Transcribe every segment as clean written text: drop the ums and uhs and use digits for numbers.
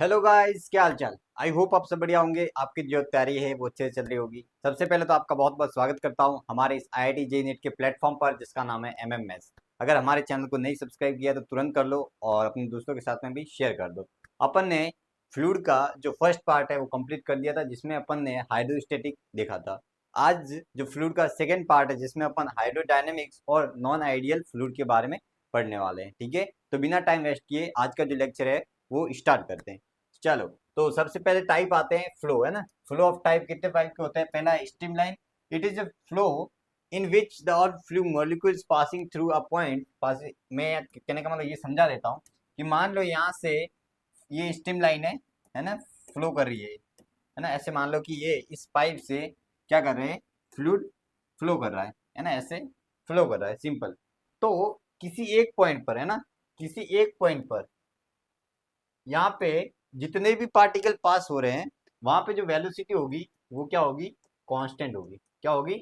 Hello guys, क्या हाल चाल। I hope आप सब बढ़िया होंगे। आपकी जो तैयारी है वो अच्छे से चल रही होगी। सबसे पहले तो आपका बहुत बहुत स्वागत करता हूं हमारे इस IIT JEE नेट के प्लेटफॉर्म पर जिसका नाम है MMS। अगर हमारे चैनल को नहीं सब्सक्राइब किया तो तुरंत कर लो और अपने दोस्तों के साथ में भी शेयर कर दो। अपन ने फ्लूइड का जो फर्स्ट पार्ट है वो कंप्लीट कर दिया था, जिसमें अपन ने हाइड्रोस्टेटिक देखा था। आज जो फ्लूइड का सेकेंड पार्ट है जिसमें अपन हाइड्रोडायनेमिक्स और नॉन आइडियल फ्लूइड के बारे में पढ़ने वाले हैं। ठीक है, तो बिना टाइम वेस्ट किए आज का जो लेक्चर है वो स्टार्ट करते हैं। चलो, तो सबसे पहले टाइप आते हैं फ्लो, है ना। फ्लो ऑफ टाइप कितने टाइप के होते हैं। पहला streamline, it is a flow in which the all flu molecules passing through a point passing. मैं कहने का मतलब ये समझा देता हूँ कि मान लो यहाँ से ये स्ट्रीमलाइन है ना, फ्लो कर रही है ना। ऐसे मान लो कि ये इस पाइप से क्या कर रहे हैं, फ्लूइड फ्लो कर रहा है ना, ऐसे फ्लो कर रहा है, सिंपल। तो किसी एक पॉइंट पर, है ना, किसी एक पॉइंट पर यहाँ पे जितने भी पार्टिकल पास हो रहे हैं वहां पे जो वेलोसिटी होगी वो क्या होगी, कांस्टेंट होगी। क्या होगी,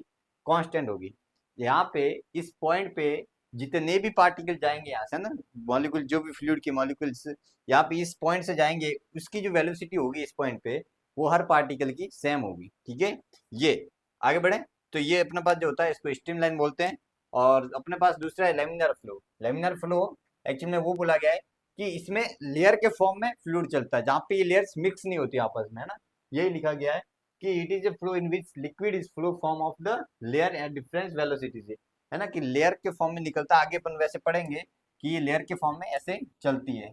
कांस्टेंट होगी। यहाँ पे इस पॉइंट पे जितने भी पार्टिकल जाएंगे यहाँ से ना, मॉलिक्यूल, जो भी फ्लूइड के मॉलिक्यूल्स यहाँ पे इस पॉइंट से जाएंगे, उसकी जो वेलोसिटी होगी इस पॉइंट पे वो हर पार्टिकल की सेम होगी। ठीक है, ये आगे बढ़े। तो ये अपने पास जो होता है इसको स्ट्रीमलाइन बोलते हैं। और अपने पास दूसरा है laminar flow. Laminar flow actually में वो बोला गया है कि इसमें लेयर के फॉर्म में फ्लूइड चलता है, जहाँ पे ये लेयर्स मिक्स नहीं होती आपस में, है ना। यही लिखा गया है कि it is a flow in which liquid is flow form of the layer at different velocity से, है ना, कि लेयर के फॉर्म में निकलता है। आगे अपन वैसे पढ़ेंगे कि ये लेयर के फॉर्म में ऐसे चलती है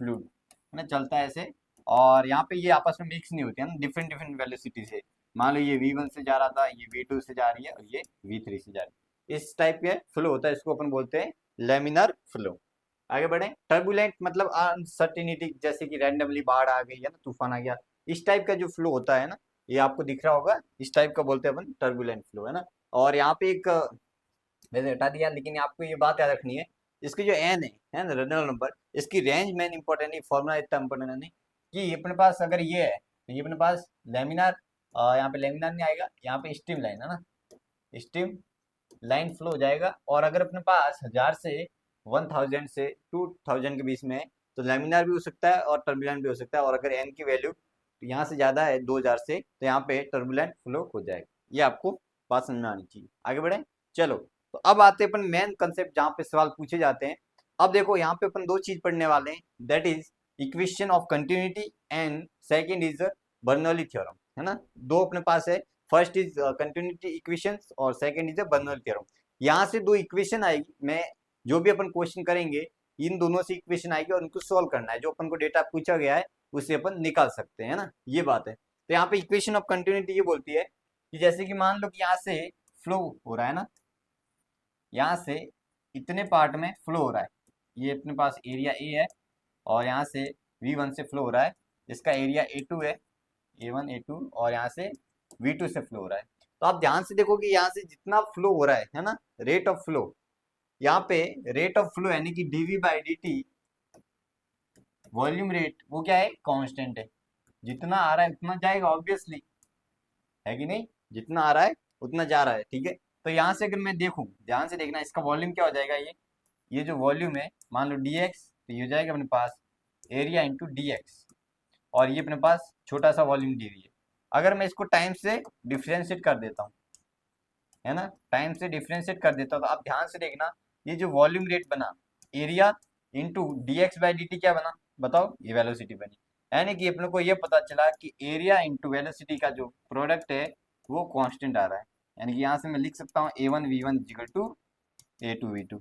फ्लूइड, है ना, चलता है ऐसे। और यहाँ पे ये आपस में मिक्स नहीं होती है ना, डिफरेंट डिफरेंट वेलोसिटी से। मान लो ये V1 से जा रहा था, ये V2 से जा रही है और ये V3 से जा रही है। इस टाइप के फ्लो होता है, इसको अपन बोलते हैं लेमिनर फ्लो। आगे बढ़े। टर्बुलेंट मतलब अनसर्टिनिटी, जैसे कि रैंडमली बाढ़ आ गई है ना, तूफान आ गया, इस टाइप का जो फ्लो होता है ना, ये आपको दिख रहा होगा, इस टाइप का बोलते हैं अपन टर्बुलेंट फ्लो, है ना। और यहाँ पे एक मैंने हटा दिया, लेकिन आपको ये बात याद रखनी है, इसकी जो एन है ना, रेनॉल्ड नंबर, इसकी रेंज मेन इंपॉर्टेंट नहीं, फॉर्मूला इतना इंपॉर्टेंट नहीं कि अपने पास अगर ये है तो ये अपने पास लेमिनार, यहाँ पे लेमिनार नहीं आएगा, यहाँ पे स्ट्रीम लाइन है ना, स्ट्रीम लाइन फ्लो हो जाएगा। और अगर अपने पास 1000 से 1000 से 2000 के बीच में है तो लेमिनार भी हो सकता है और टर्बुलेंट भी हो सकता है। और अगर एन की वैल्यू यहाँ से ज़्यादा है 2000 से तो यहाँ पे टर्बुलेंट फ्लो हो जाएगा। ये आपको बात समझ में आनी चाहिए। आगे बढ़े। चलो, तो अब आते हैं अपन मेन कंसेप्ट जहाँ पे सवाल पूछे जाते हैं। अब देखो यहाँ पे अपन दो चीज पढ़ने वाले हैं, that is equation of continuity and second is Bernoulli theorem, है ना। दो अपने पास है, फर्स्ट इज कंटिन्यूटी इक्वेशन और सेकंड इज बर्नौली थ्योरम। यहाँ से दो इक्वेशन आएगी, मैं जो भी अपन क्वेश्चन करेंगे इन दोनों से इक्वेशन आएगी और उनको सोल्व करना है। जो अपन को डेटा पूछा गया है उसे अपन निकाल सकते हैं ना, ये बात है। तो यहाँ पे इक्वेशन ऑफ कंटिन्यूटी ये बोलती है कि जैसे कि मान लो कि यहाँ से फ्लो हो रहा है ना, यहाँ से इतने पार्ट में फ्लो हो रहा है, ये अपने पास एरिया ए है, और यहाँ से V1 से फ्लो हो रहा है, इसका एरिया A2 है, A1 A2, और यहाँ से V2 से फ्लो हो रहा है। तो आप ध्यान से देखो कि यहाँ से जितना फ्लो हो रहा है ना, रेट ऑफ फ्लो, यहाँ पे रेट ऑफ फ्लो यानी कि dV/dt वॉल्यूम रेट, वो क्या है, कांस्टेंट है। जितना आ रहा है उतना जाएगा ऑब्वियसली, है कि नहीं, जितना आ रहा है उतना जा रहा है। ठीक है, तो यहाँ से अगर मैं देखूं, ध्यान से देखना, इसका वॉल्यूम क्या हो जाएगा, ये जो वॉल्यूम है मान लो dx, तो ये हो जाएगा अपने पास एरिया इंटू dx, और ये अपने पास छोटा सा वॉल्यूम दी हुई है। अगर मैं इसको टाइम से डिफ्रेंशिएट कर देता हूँ, है ना, टाइम से डिफ्रेंशिएट कर देता हूँ, तो आप ध्यान से देखना, ये जो वॉल्यूम रेट बना, एरिया इंटू dx/dt क्या बना, बताओ, ये वेलोसिटी बनी। यानी कि अपने को ये पता चला कि एरिया इंटू वेलोसिटी का जो प्रोडक्ट है वो कांस्टेंट आ रहा है। यानी कि यहाँ से मैं लिख सकता हूँ A1V1 इजिकल टू A2V2,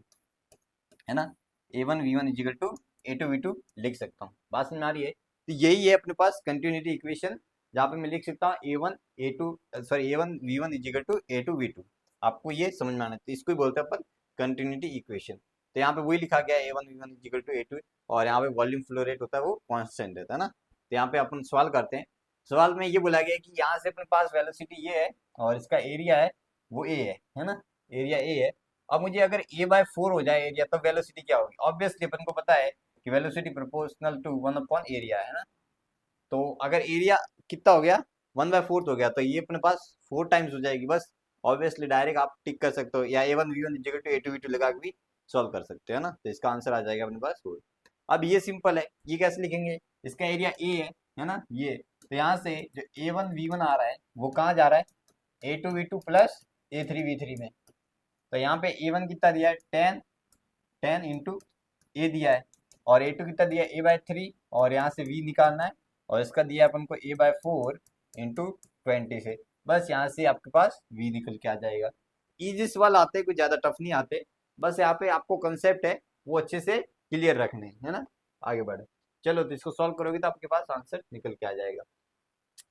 है ना, A1V1 इजिकल टू A2V2 लिख सकता हूँ। बात समझ आ रही है। तो यही है अपने पास कंटिन्यूटी इक्वेशन, जहाँ पे मैं लिख सकता हूँ A1V1 इजिकल टू A2V2। आपको ये समझ में आना चाहिए, इसको ही बोलते हैं अपन कंटिन्यूटी इक्वेशन। तो यहाँ पे वही लिखा गया है A1V1 इजिकल टू A2, और यहाँ पे वॉल्यूम फ्लो रेट होता है वो कॉन्स्टेंट रहता है ना। तो यहाँ पे अपन सवाल करते हैं। सवाल में ये बोला गया है कि यहाँ से अपने पास वेलोसिटी ये है और इसका एरिया है वो ए है ना, एरिया ए है। अब मुझे अगर A/4 हो जाए एरिया, तो वेलोसिटी क्या होगी, ऑब्वियसली अपन को पता है कि velocity proportional to 1 upon area, है ना। तो अगर एरिया कितना हो गया, 1/4 हो गया, तो ये अपने पास 4 टाइम्स हो जाएगी बस। ऑब्वियसली डायरेक्ट आप टिक कर सकते हो, या A1V1 इक्वल टू A2V2 लगा के भी सॉल्व कर सकते हो ना। तो इसका आंसर आ जाएगा अपने पास 4। अब ये सिंपल है, ये कैसे लिखेंगे, इसका एरिया ए है ना ये। तो यहाँ से जो A1 V1 आ रहा है वो कहाँ जा रहा है, A2V2 प्लस A3V3 में। तो यहाँ पे A1 कितना दिया है 10, 10 इंटू ए दिया है, और A2 कितना दिया है A/3, और यहाँ से V निकालना है, और इसका दिया है अपन को A/4 इंटू 20 से। बस यहाँ से आपके पास V निकल के आ जाएगा। इजी सवाल आते हैं, कोई ज़्यादा टफ नहीं आते, बस यहाँ पे आपको कंसेप्ट है वो अच्छे से क्लियर रखने हैं, है ना। आगे बढ़े, चलो तो इसको सॉल्व करोगे तो आपके पास आंसर निकल के आ जाएगा।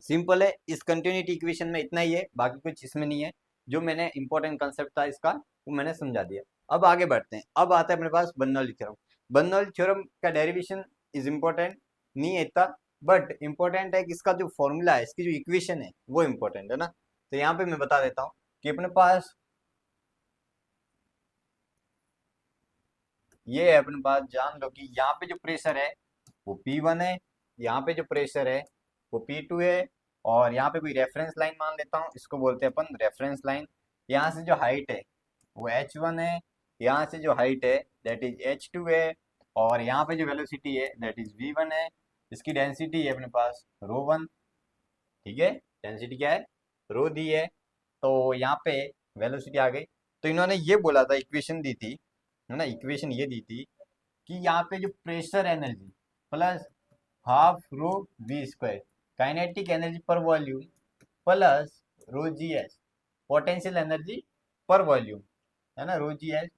सिंपल है, इस कंटिन्यूटी इक्वेशन में इतना ही है, बाकी कुछ इसमें नहीं है। जो मैंने इंपॉर्टेंट कंसेप्ट था इसका वो मैंने समझा दिया। अब आगे बढ़ते हैं, अब आता है अपने पास बर्नौली थ्योरम। बर्नौली थ्योरम का डेरिवेशन इज इम्पोर्टेंट नहीं है इतना, बट इम्पोर्टेंट है कि इसका जो फॉर्मूला है, इसकी जो इक्वेशन है वो इम्पोर्टेंट है ना। तो यहाँ पे मैं बता देता हूँ कि अपने पास ये है, अपने पास जान लो कि यहाँ पे जो प्रेशर है वो P1 है, यहाँ पे जो प्रेशर है वो P2 है, और यहाँ पे कोई रेफरेंस लाइन मान लेता हूँ, इसको बोलते हैं अपन रेफरेंस लाइन। यहाँ से जो हाइट है वो H1 है, यहाँ से जो हाइट है दैट इज H2 है, और यहाँ पे जो वेलोसिटी है दैट इज V1 है। इसकी डेंसिटी है अपने पास ρ1, ठीक है, डेंसिटी क्या है, रो दी है। तो यहाँ पे वेलोसिटी आ गई। तो इन्होंने ये बोला था, इक्वेशन दी थी, है ना, इक्वेशन ये दी थी कि यहाँ पे जो pressure energy plus half rho v square, kinetic energy per volume plus rho g s, potential energy per volume, है ना, रो जी एस,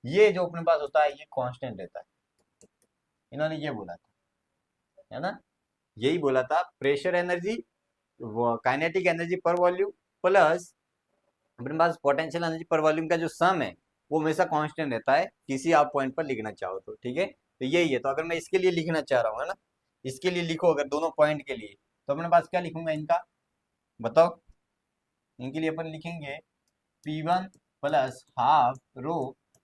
ये जो अपने पास होता है ये कांस्टेंट रहता है। इन्होंने ये बोला था, है ना, यही बोला था, pressure energy, kinetic energy per volume plus अपने पास पोटेंशियल एनर्जी पर वॉल्यूम का जो सम है वो हमेशा कांस्टेंट रहता है, किसी आप पॉइंट पर लिखना चाहो तो, ठीक है। तो यही है, तो अगर मैं इसके लिए लिखना चाह रहा हूँ, है ना, इसके लिए लिखो अगर दोनों पॉइंट के लिए, तो अपने पास क्या लिखूंगा इनका, बताओ। इनके लिए अपन लिखेंगे P1 plus half rho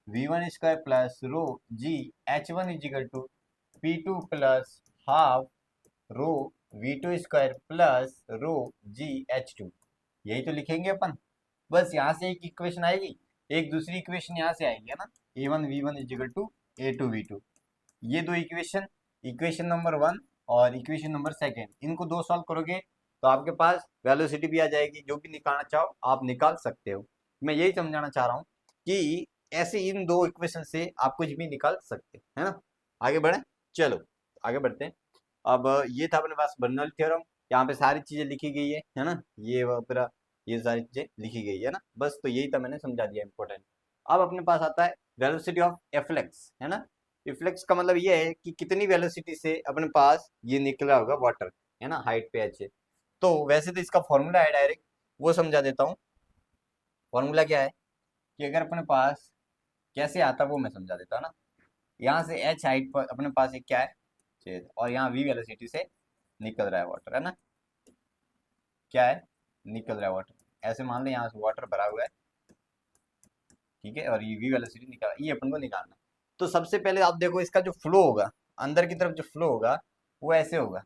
V1 square plus rho G H1 equal to P2 plus half rho V2 square plus rho G H2, यही तो लिखेंगे अपन। बस यहाँ से एक इक्वेशन आएगी, एक दूसरी इक्वेशन यहाँ से आएगी, है ना, A1 V1 is equal to A2V2। ये दो इक्वेशन, इक्वेशन नंबर 1 और इक्वेशन नंबर 2, इनको दो सॉल्व करोगे तो आपके पास वेलोसिटी भी आ जाएगी, जो भी निकालना चाहो आप निकाल सकते हो। मैं यही समझाना चाह रहा हूँ कि ऐसे इन दो इक्वेशन से आप कुछ भी निकाल सकते हैं, है ना। आगे बढ़े, चलो आगे बढ़ते हैं। अब ये था अपने पास बर्नौली थ्योरम, यहाँ पे सारी चीजें लिखी गई है ना, ये वगैरह ये सारी चीजें लिखी गई है ना, बस तो यही था, मैंने समझा दिया इंपॉर्टेंट। अब अपने पास आता है वेलोसिटी ऑफ एफ्लेक्स, है ना। रिफ्लेक्स का मतलब ये है कि कितनी वेलोसिटी से अपने पास ये निकला होगा वाटर, है ना, हाइट पे एच है। तो वैसे तो इसका फॉर्मूला है डायरेक्ट, वो समझा देता हूँ। फॉर्मूला क्या है कि अगर अपने पास कैसे आता है वो मैं समझा देता हूँ ना। यहाँ से एच हाइट पर अपने पास एक क्या है छेद, और यहाँ वी वेलोसिटी से निकल रहा है वाटर, है ना, क्या है, निकल रहा है वाटर। ऐसे मान लो यहाँ से वाटर भरा हुआ है, ठीक है, और ये वी वेलोसिटी निकाल, ये अपन को निकालना। तो सबसे पहले आप देखो इसका जो फ्लो होगा, अंदर की तरफ जो फ्लो होगा वो ऐसे होगा,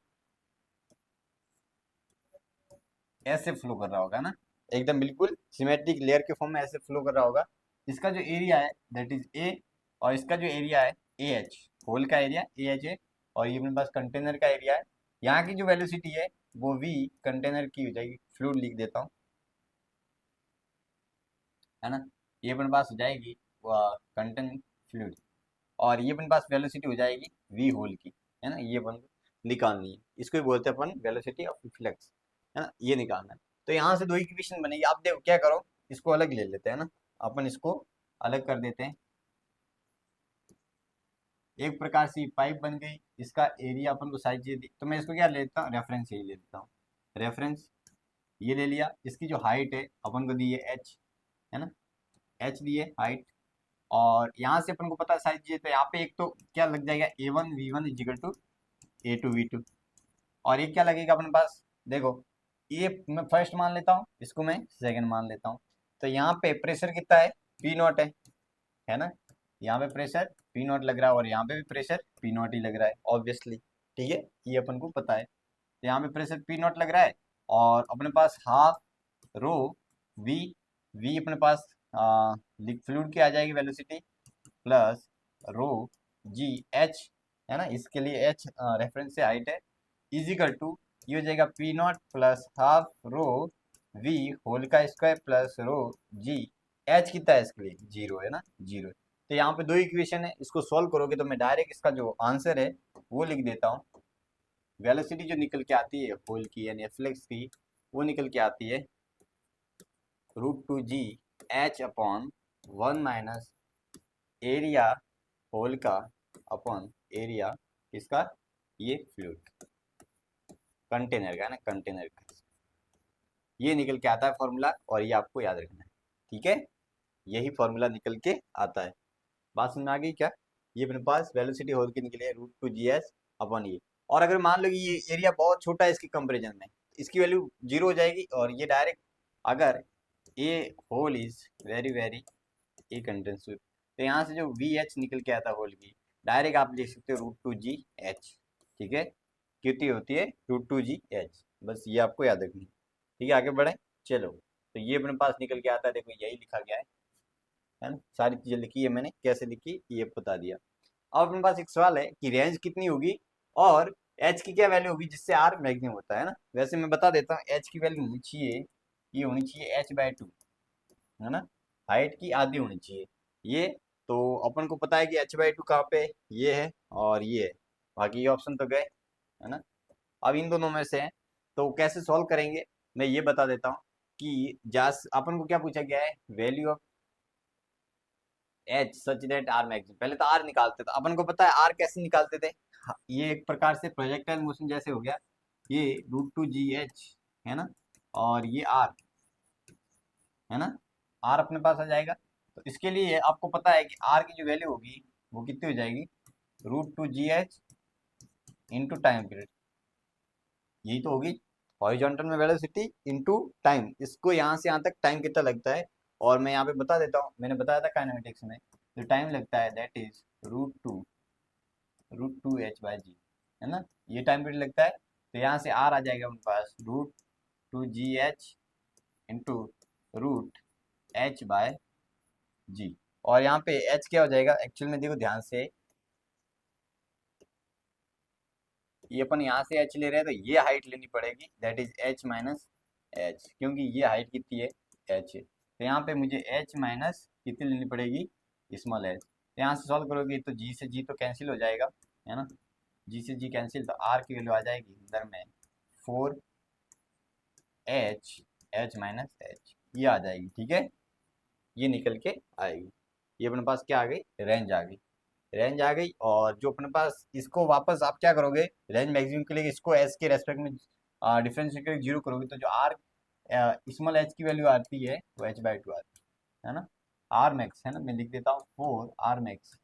ऐसे फ्लो कर रहा होगा ना, एकदम बिल्कुल सिमेट्रिक लेयर के फॉर्म में ऐसे फ्लो कर रहा होगा। इसका जो एरिया है दैट इज ए, और इसका जो एरिया है ए एच, होल का एरिया ए एच है, और ये मेरे पास कंटेनर का एरिया है। यहाँ की जो वेलोसिटी है वो वी कंटेनर की हो जाएगी, फ्लूइड लिख देता हूँ, है ना, ये अपने पास हो जाएगी कंटेनर फ्लूइड, और ये अपने पास वेलोसिटी हो जाएगी वी होल की, है ना, ये अपन को निकालनी है, इसको ही बोलते हैं अपन वेलोसिटी ऑफ रिफ्लेक्स, है ना, ये निकालना है। तो यहाँ से दो इक्वेशन बनेगी, आप देखो क्या करो, इसको अलग ले लेते हैं ना, अपन इसको अलग कर देते हैं। एक प्रकार से पाइप बन गई, इसका एरिया अपन को साइज ये दी, तो मैं इसको क्या ले लेता हूँ, रेफरेंस यही ले लेता हूँ, रेफरेंस ये ले लिया। इसकी जो हाइट है अपन को दी है एच, है ना, एच दी है हाइट, और यहाँ से अपन को पता है साइज ये, तो यहाँ पे एक तो क्या लग जाएगा A1 V1 is equal to A2V2, और ये क्या लगेगा अपने पास, देखो ये मैं फर्स्ट मान लेता हूँ, इसको मैं सेकंड मान लेता हूँ। तो यहाँ पे प्रेशर कितना है, P0 है ना, यहाँ पे प्रेशर P0 लग रहा है, और यहाँ पे भी प्रेशर P0 ही लग रहा है ऑब्वियसली, ठीक है, ये अपन को पता है। तो यहाँ पे प्रेशर P0 लग रहा है, और अपने पास हाफ रो वी, वी अपने पास फ्लूइड की आ जाएगी velocity, plus rho G H, है ना, इसके लिए एच रेफरेंस से हाइट है, इजिकल टू ये हो जाएगा P naught plus half rho V whole का square plus rho G. H कितना है इसके लिए, जीरो है ना, जीरो। तो यहाँ पे दो इक्वेशन है, इसको सॉल्व करोगे तो मैं डायरेक्ट इसका जो आंसर है वो लिख देता हूँ। वेलोसिटी जो निकल के आती है होल की यानी फ्लेक्स की, वो निकल के आती है √2g H upon 1 minus area whole का अपॉन एरिया किसका, ये फ्लूइड कंटेनर का है ना, कंटेनर का। ये निकल के आता है फॉर्मूला, और ये आपको याद रखना है, ठीक है। यही फॉर्मूला निकल के आता है। बात समझ में आ गई क्या। ये अपने पास वेलोसिटी होल की निकली है √2gs अपॉन ये। और अगर मान लो कि ये एरिया बहुत छोटा है इसके कंपेरिजन में, इसकी वैल्यू जीरो हो जाएगी, और ये डायरेक्ट अगर a hole is very very a contents, तो यहाँ से जो वी एच निकल के आता है होल की, डायरेक्ट आप लिख सकते हो √2gh, ठीक है। कितनी होती है √2gh, बस ये आपको याद रखनी है, ठीक है। आगे बढ़े, चलो। तो ये अपने पास निकल के आता है, देखो यही लिखा गया है ना। सारी चीजें लिखी है मैंने, कैसे लिखी ये बता दिया। अब अपने पास एक सवाल है कि रेंज कितनी होगी और एच की क्या वैल्यू होगी जिससे आर मैक्सिमम होता है ना। वैसे मैं बता देता हूँ, एच की वैल्यू होनी चाहिए, ये होनी चाहिए h/2, है ना, हाइट की आधी होनी चाहिए ये। तो अपन को पता है कि h/2 कहाँ पे, ये है और ये है, बाकी ये ऑप्शन तो गए, है ना। अब इन दोनों में से है, तो कैसे सॉल्व करेंगे मैं ये बता देता हूँ कि जास अपन को क्या पूछा गया है, value of H such that R maximum. पहले तो आर निकालते थे, अपन को पता है आर कैसे निकालते थे। हाँ, ये एक प्रकार से प्रोजेक्टाइल मोशन जैसे हो गया, ये √2gh है ना, और ये आर है ना, आर अपने पास आ जाएगा। तो इसके लिए आपको पता है कि आर की जो वैल्यू होगी वो कितनी हो जाएगी, √2gh इंटू टाइम पीरियड, यही तो होगी। हॉरिजॉन्टल में वेलोसिटी इंटू टाइम, इसको यहाँ से यहाँ तक टाइम कितना लगता है, और मैं यहाँ पे बता देता हूँ, मैंने बताया था काइनेमेटिक्स में, जो टाइम लगता है दैट इज √2h/g, है ना, ये टाइम पीरियड लगता है। तो यहाँ से आर आ जाएगा उनके पास √2gh इंटू √h/g। और यहाँ पे h क्या हो जाएगा एक्चुअल में, देखो ध्यान से, ये अपन यहाँ से h ले रहे हैं तो ये हाइट लेनी पड़ेगी, that is h minus h, क्योंकि ये हाइट कितनी है, h है। तो यहाँ पे मुझे h माइनस कितनी लेनी पड़ेगी, स्मॉल h। तो यहाँ से सॉल्व करोगे तो g से g तो कैंसिल हो जाएगा, है ना, g से g कैंसिल, तो r की वैल्यू आ जाएगी अंदर में 4h h माइनस h, ये आ जाएगी, ठीक है। ये निकल के आएगी, ये अपने पास क्या आ गई, रेंज आ गई, रेंज आ गई। और जो अपने पास इसको वापस आप क्या करोगे, रेंज मैक्सिमम के लिए इसको एस के रेस्पेक्ट में डिफरेंशिएट करके जीरो करोगे, तो जो आर स्मॉल एच की वैल्यू आती है वो h/2 आती है ना। आर मैक्स है ना, मैं लिख देता हूँ 4 r मैक्स,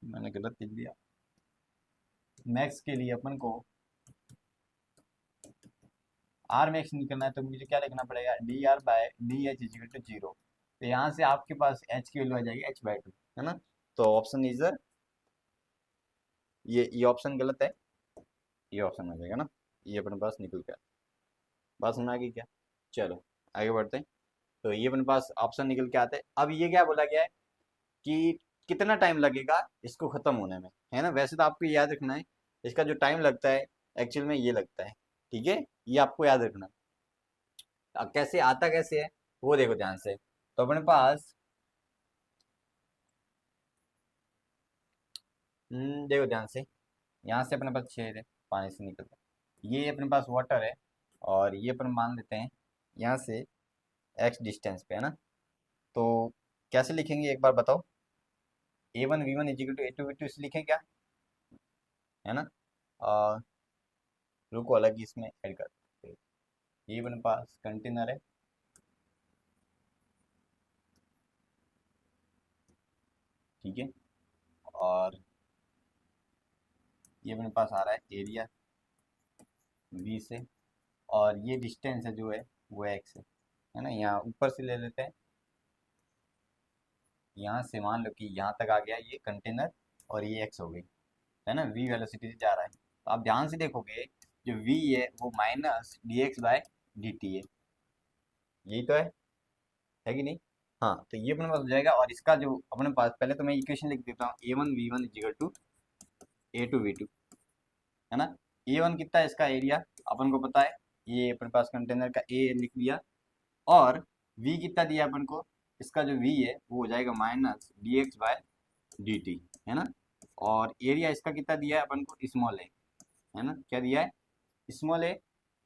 मैंने गलत लिख दिया। मैक्स के लिए अपन को आर मैक्स निकलना है, तो मुझे क्या लिखना पड़ेगा, dr/dh = 0। तो यहाँ से आपके पास h की वैल्यू आ जाएगी h/2, है ना। तो ऑप्शन इज ये ऑप्शन गलत है, ये ऑप्शन आ जाएगा ना, ये अपने पास निकल गया। बात समझ आ गई क्या, चलो आगे बढ़ते हैं। तो ये अपने पास ऑप्शन निकल के आते हैं। अब ये क्या बोला गया है कि कितना टाइम लगेगा इसको खत्म होने में, है ना। वैसे तो आपको याद रखना है इसका जो टाइम लगता है एक्चुअल में ये लगता है, ठीक है, ये आपको याद रखना है। अब कैसे आता कैसे है वो देखो ध्यान से। तो अपने पास देखो ध्यान से, यहाँ से अपने पास छेद है, पानी से निकलता है, ये अपने पास वाटर है, और ये अपन मान लेते हैं यहाँ से x डिस्टेंस पे, है ना। तो कैसे लिखेंगे एक बार बताओ, a1v1 = a2v2 लिखें क्या, है ना। और रुको अलग ही इसमें ऐड करते हैं। ये अपने पास कंटेनर है, ठीक है, और ये अपने पास आ रहा है एरिया v से, और ये डिस्टेंस है जो है वो x है ना। यहाँ ऊपर से ले लेते हैं, यहाँ से मान लो कि यहाँ तक आ गया ये कंटेनर, और ये x हो गई, है ना, v वेलोसिटी से जा रहा है। तो आप ध्यान से देखोगे जो v है वो माइनस dx/dt है, यही तो है कि नहीं। हाँ, तो ये अपने पास हो जाएगा, और इसका जो अपने पास, पहले तो मैं इक्वेशन लिख देता हूँ, a1v1 = a2v2, है ना। A1 कितना है इसका एरिया अपन को पता है, ये अपने पास कंटेनर का ए लिख दिया, और V कितना दिया अपन को, इसका जो V है वो हो जाएगा माइनस dx/dt, है ना। और एरिया इसका कितना दिया है अपन को, स्मॉल ए, है ना, क्या दिया है, स्मॉल ए।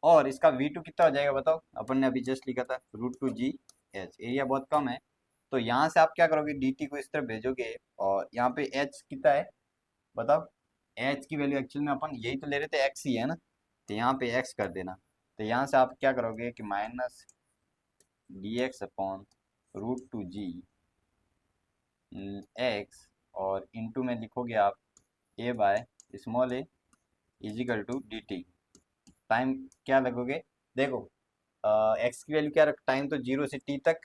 और इसका V2 कितना हो जाएगा बताओ, अपन ने अभी जस्ट लिखा था √2GH, एरिया बहुत कम है, तो यहाँ से आप क्या करोगे, dt को इस तरफ भेजोगे, और यहाँ पे h कितना है बताओ, h की वैल्यू एक्चुअल में अपन यही तो ले रहे थे, x ही है ना, तो यहाँ पे x कर देना। तो यहाँ से आप क्या करोगे कि माइनस dx/√2g और इनटू में लिखोगे आप a/स्मॉल a equal to dt। Time क्या लगोगे, देखो एक्स की वैल्यू क्या रख, टाइम तो 0 से t तक,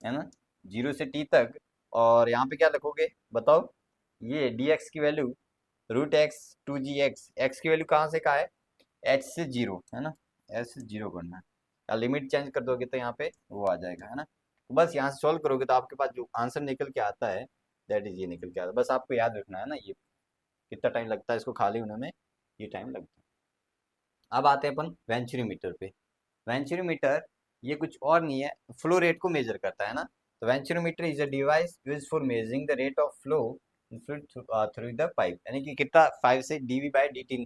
है ना, 0 से t तक, और यहाँ पे क्या लिखोगे बताओ, ये dx की वैल्यू √x/2gx, x की वैल्यू कहाँ से कहाँ है, h से 0, है ना, h से 0 करना है, लिमिट चेंज कर दोगे तो यहाँ पे वो आ जाएगा, है ना। तो बस यहाँ से सॉल्व करोगे तो आपके पास जो आंसर निकल के आता है दैट इज ये निकल के आता है। बस आपको याद रखना है ना, ये कितना टाइम लगता है इसको खाली होने में, ये टाइम लगता है। अब आते हैं अपन वेंचुरीमीटर पे। वेंचुरीमीटर ये कुछ और नहीं है, फ्लो रेट को मेजर करता है ना। तो venturimeter is a device used for measuring the rate of flow through the pipe, यानी कि कितना 5 से dV/dt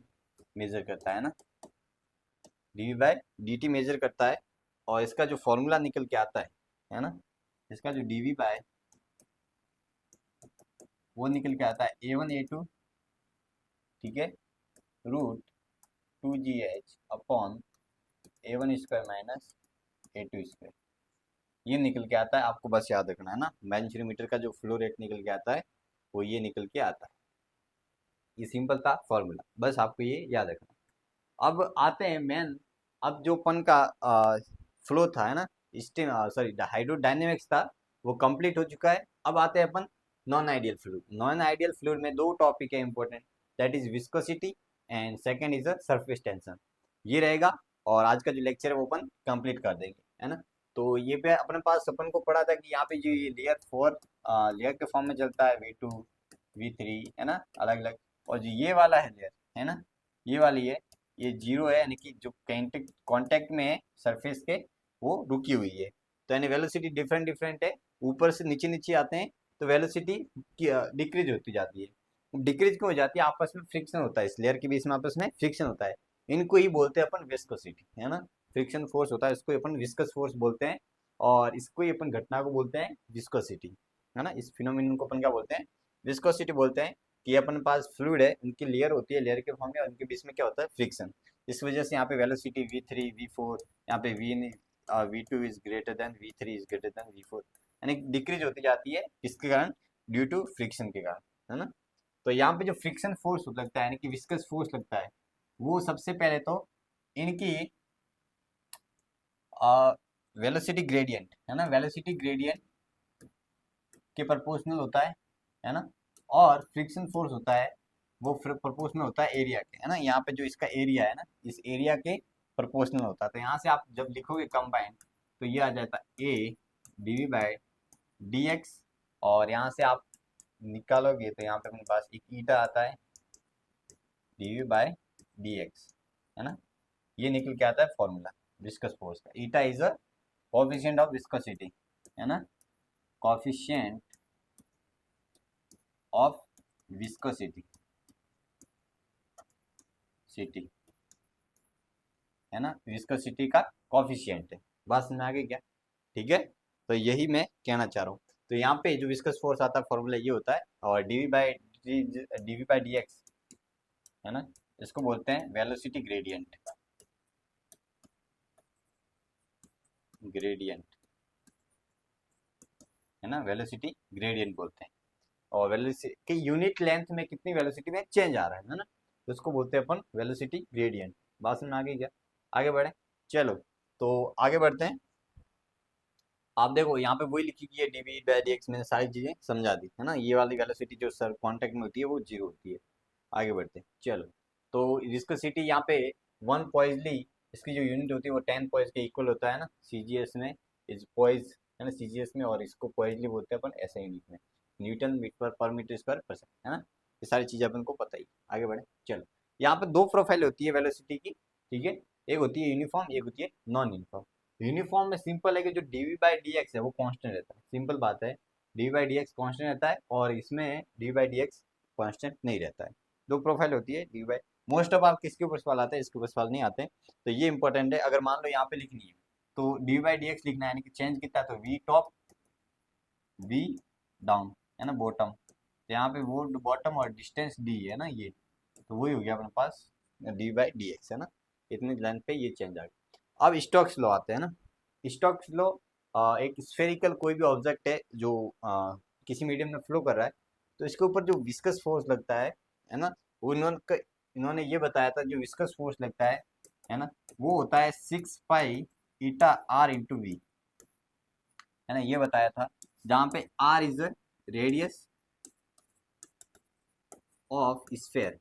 मेजर करता है ना, dV/dt मेजर करता है। और इसका जो फॉर्मूला निकल के आता है ना, इसका जो dV/ वो निकल के आता है A1A2, ठीक है, √2GH upon A1² minus A2², ये निकल के आता है। आपको बस याद रखना है ना, वेंचुरीमीटर का जो फ्लो रेट निकल के आता है वो ये निकल के आता है। ये सिंपल था फॉर्मूला, बस आपको ये याद रखना। अब आते हैं मेन, अब जो अपन का फ्लो था, है ना, स्टीम सॉरी हाइड्रोडायनेमिक्स था, वो कंप्लीट हो चुका है। अब आते हैं अपन non ideal fluid. Non ideal fluid में दो टॉपिक है important, that is viscosity and second is a surface tension, ये रहेगा। और आज का जो लेक्चर है वो अपन कंप्लीट कर देंगे, है ना। तो ये पे अपने पास अपन को पढ़ा था कि यहाँ पे जो ये लेयर 4 लेयर के फॉर्म में चलता है, V2 V3, है ना, अलग अलग। और जो ये वाला है लेयर, है ना, ये वाली है, ये 0 है, यानी कि जो कांटेक्ट में है सरफेस के, वो रुकी हुई है। तो यानी वेलोसिटी डिफरेंट डिफरेंट है, ऊपर से नीचे नीचे आते हैं तो वेलोसिटी डिक्रीज होती जाती है। डिक्रीज क्यों हो जाती है, आपस में फ्रिक्शन होता है, इस लेयर के बीच में आपस में फ्रिक्शन होता है, इनको ही बोलते हैं अपन विस्कोसिटी, है ना। फ्रिक्शन फोर्स होता है, इसको अपन विस्कस फोर्स बोलते हैं, और इसको ही अपन घटना को बोलते हैं विस्कोसिटी, है ना। इस फिनोमिनन को अपन क्या बोलते हैं, विस्कोसिटी बोलते हैं। कि अपन पास फ्लूइड है, उनकी लेयर होती है, लेयर के फॉर्म में, उनके बीच में क्या होता है, फ्रिक्शन। इस वजह से यहाँ पे वेलोसिटी V3 V4, यहाँ पे V2 is greater than V3 is greater than V4, यानी डिक्रीज होती जाती है, किसके कारण, ड्यू टू फ्रिक्शन के कारण, है ना। तो यहाँ पे जो फ्रिक्शन फोर्स लगता है, यानी कि विस्कस फोर्स लगता है, वो सबसे पहले तो इनकी वेलोसिटी ग्रेडियंट, है ना, वेलोसिटी ग्रेडियंट के प्रोपोर्शनल होता है ना। और फ्रिक्शन फोर्स होता है, वो प्रोपोर्शनल होता है एरिया के, है ना। यहाँ पे जो इसका एरिया है ना, इस एरिया के प्रोपोर्शनल होता है। तो यहाँ से आप जब लिखोगे कंबाइन, तो ये आ जाता है A/dV/dx, और यहाँ से आप निकालोगे तो यहाँ पे अपने पास एक ईटा आता है dV/dx, है ना। ये निकल के आता है फॉर्मूला विस्कस फोर्स का। Eta is a coefficient of viscosity, है ना, कोएफिशिएंट ऑफ विस्कोसिटी है ना, विस्कोसिटी का कोएफिशिएंट है। बात समझ में आ गई क्या, ठीक है। तो यही मैं कहना चाह रहा हूँ। तो यहाँ पे जो विस्कस फोर्स आता है फॉर्मूला ये होता है, और dV/dx, है ना, इसको बोलते हैं वेलोसिटी ग्रेडियंट, है ना, वेलोसिटी ग्रेडियंट बोलते हैं। और वेलोसिटी के यूनिट लेंथ में कितनी वेलोसिटी में चेंज आ रहा है ना, तो उसको बोलते हैं अपन वेलोसिटी ग्रेडियंट। बात समझ में आ गई क्या, आगे बढ़े, चलो। तो आगे बढ़ते हैं। आप देखो यहाँ पे वही लिखी गई है dV/dx, मैंने सारी चीजें समझा दी, है ना। ये वाली वेलोसिटी जो सर कांटेक्ट में होती है वो 0 होती है। आगे बढ़ते हैं, चलो। तो विस्कोसिटी यहाँ पे 1 पॉइजली, इसकी जो यूनिट होती है वो 10 पॉइज के इक्वल होता है ना, सीजीएस में, इज पॉइज, है ना, सीजीएस में, और इसको पॉइजली बोलते हैं अपन ऐसे यूनिट में, न्यूटन मीटर पर मीटर स्क्वायर पर सेकंड, है ना। ये सारी चीजें अपन को पता ही। आगे बढ़े, चलो। यहाँ पे दो प्रोफाइल होती है वेलोसिटी की, ठीक है, एक होती है यूनिफॉर्म, एक होती है नॉन यूनिफॉर्म। यूनिफॉर्म में सिंपल है कि जो D V by D X है वो कांस्टेंट रहता है, सिंपल बात है, D by D X constant रहता है, और इसमें D by D X constant नहीं रहता है। दो प्रोफाइल होती है डी बाई, मोस्ट ऑफ आप किसके ऊपर सवाल आते हैं, इसके ऊपर सवाल नहीं आते, तो ये इंपॉर्टेंट है। अगर मान लो यहाँ पे लिखनी है तो डी बाई डी एक्स लिखना है, यानी कि चेंज कितना है, तो वी टॉप वी डाउन, है ना, बॉटम, तो यहाँ पे वो बॉटम और डिस्टेंस डी है ना, ये तो वही हो गया अपने पास डी बाई डी एक्स, है ना, इतनी लेंथ पे ये चेंज आ गया। अब स्टोक्स लॉ आते हैं ना। स्टोक्स लॉ, एक स्फेरिकल कोई भी ऑब्जेक्ट है जो किसी मीडियम में फ्लो कर रहा है, तो इसके ऊपर जो विस्कस फोर्स लगता है ना, वो इन्होंने ये बताया था, जो विस्कस फोर्स लगता है ना, वो होता है 6 pi eta are into we, है ना, ये बताया था, जहाँ पे R is radius of sphere,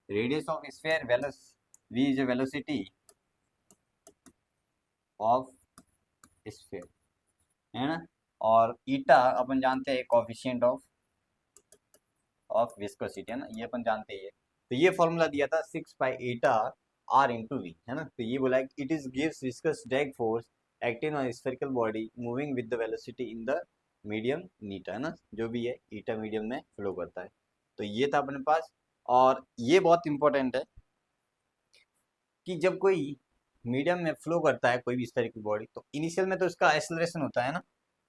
radius of sphere, V is velocity of sphere, है ना, और ईटा अपन जानते हैं कोफिशिएंट ऑफ विस्कोसिटी, है ना, ये अपन जानते ही है। तो ये फॉर्मूला दिया था 6 pi eta are into we, है ना, तो ये बोला है it is gives viscous drag force acting on spherical body moving with the velocity in the medium eta, है ना, जो भी है ईटा मीडियम में फ्लो करता है। तो ये था अपने पास, और ये बहुत इंपॉर्टेंट है कि जब कोई मीडियम में फ्लो करता है कोई भी स्फेरिकल बॉडी, तो इनिशियल में तो इसका एक्सेलरेशन होता है ना,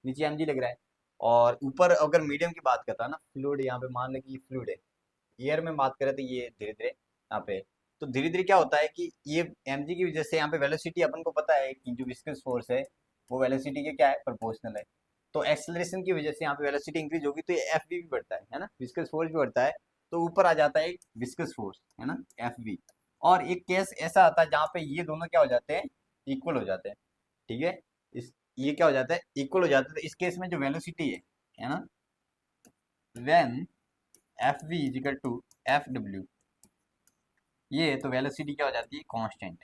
नीचे एम जी लग रहा है, और ऊपर अगर मीडियम की बात करता है ना, फ्लूइड, यहाँ पे मान लें कि ये फ्लूइड है, एयर में बात करें तो ये धीरे धीरे यहाँ पे, तो धीरे धीरे क्या होता है कि ये एम जी की वजह से यहाँ पे वेलोसिटी अपन को पता है कि जो विस्कस फोर्स है वो वेलोसिटी के क्या है, प्रोपोर्शनल है। तो एक्सेलरेशन की वजह से यहाँ पे वेलोसिटी इंक्रीज होगी, तो ये एफ भी बढ़ता है ना, विस्कस फोर्स भी बढ़ता है, तो ऊपर आ जाता है एक विस्कस फोर्स, है ना, एफ वी। और एक केस ऐसा आता है जहाँ पे ये दोनों क्या हो जाते हैं, इक्वल हो जाते हैं, ठीक है, इस ये क्या हो जाता है, इक्वल हो जाता है। तो इस केस में जो वेलोसिटी है ना, when F V is equal to F W, ये तो वेलोसिटी क्या हो जाती है, कांस्टेंट,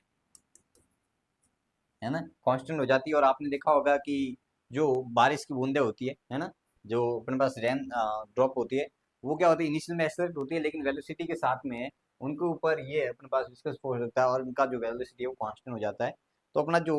है ना, कांस्टेंट हो जाती है। और आपने देखा होगा कि जो बारिश की बूंदे होती है ना, जो अपने पास रेन ड्रॉप होती है, वो क्या होती है, इनिशियल में एक्सेलरेट होती है, लेकिन वेलोसिटी के साथ में उनके ऊपर ये अपने पास विस्कस फोर्स होता है, और उनका जो वेलोसिटी है वो कांस्टेंट हो जाता है। तो अपना जो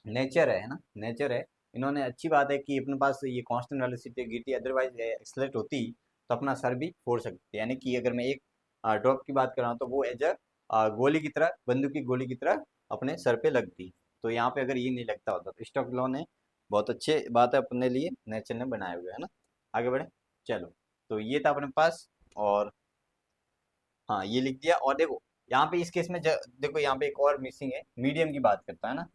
नेचर है ना, नेचर है, इन्होंने अच्छी बात है कि अपने पास ये कांस्टेंट वेलोसिटी गिरती, अदरवाइज एक्सेलरेट होती तो अपना सर भी फोड़ सकती है, यानी कि अगर मैं एक ड्रॉप की बात कर रहा हूँ तो वो एज गोली की तरह, बंदूक की गोली की तरह अपने सर पे लगती। तो यहाँ पे अगर ये नहीं लगता होता, तो स्टोक्स लॉ ने बहुत अच्छे बात है अपने लिए नेचर ने बनाए हुए, है ना। आगे बढ़े, चलो, तो ये था अपने पास, और हाँ ये लिख दिया। और देखो यहाँ पे इस केस में देखो यहाँ पे एक और मिसिंग है, मीडियम की बात करता है ना,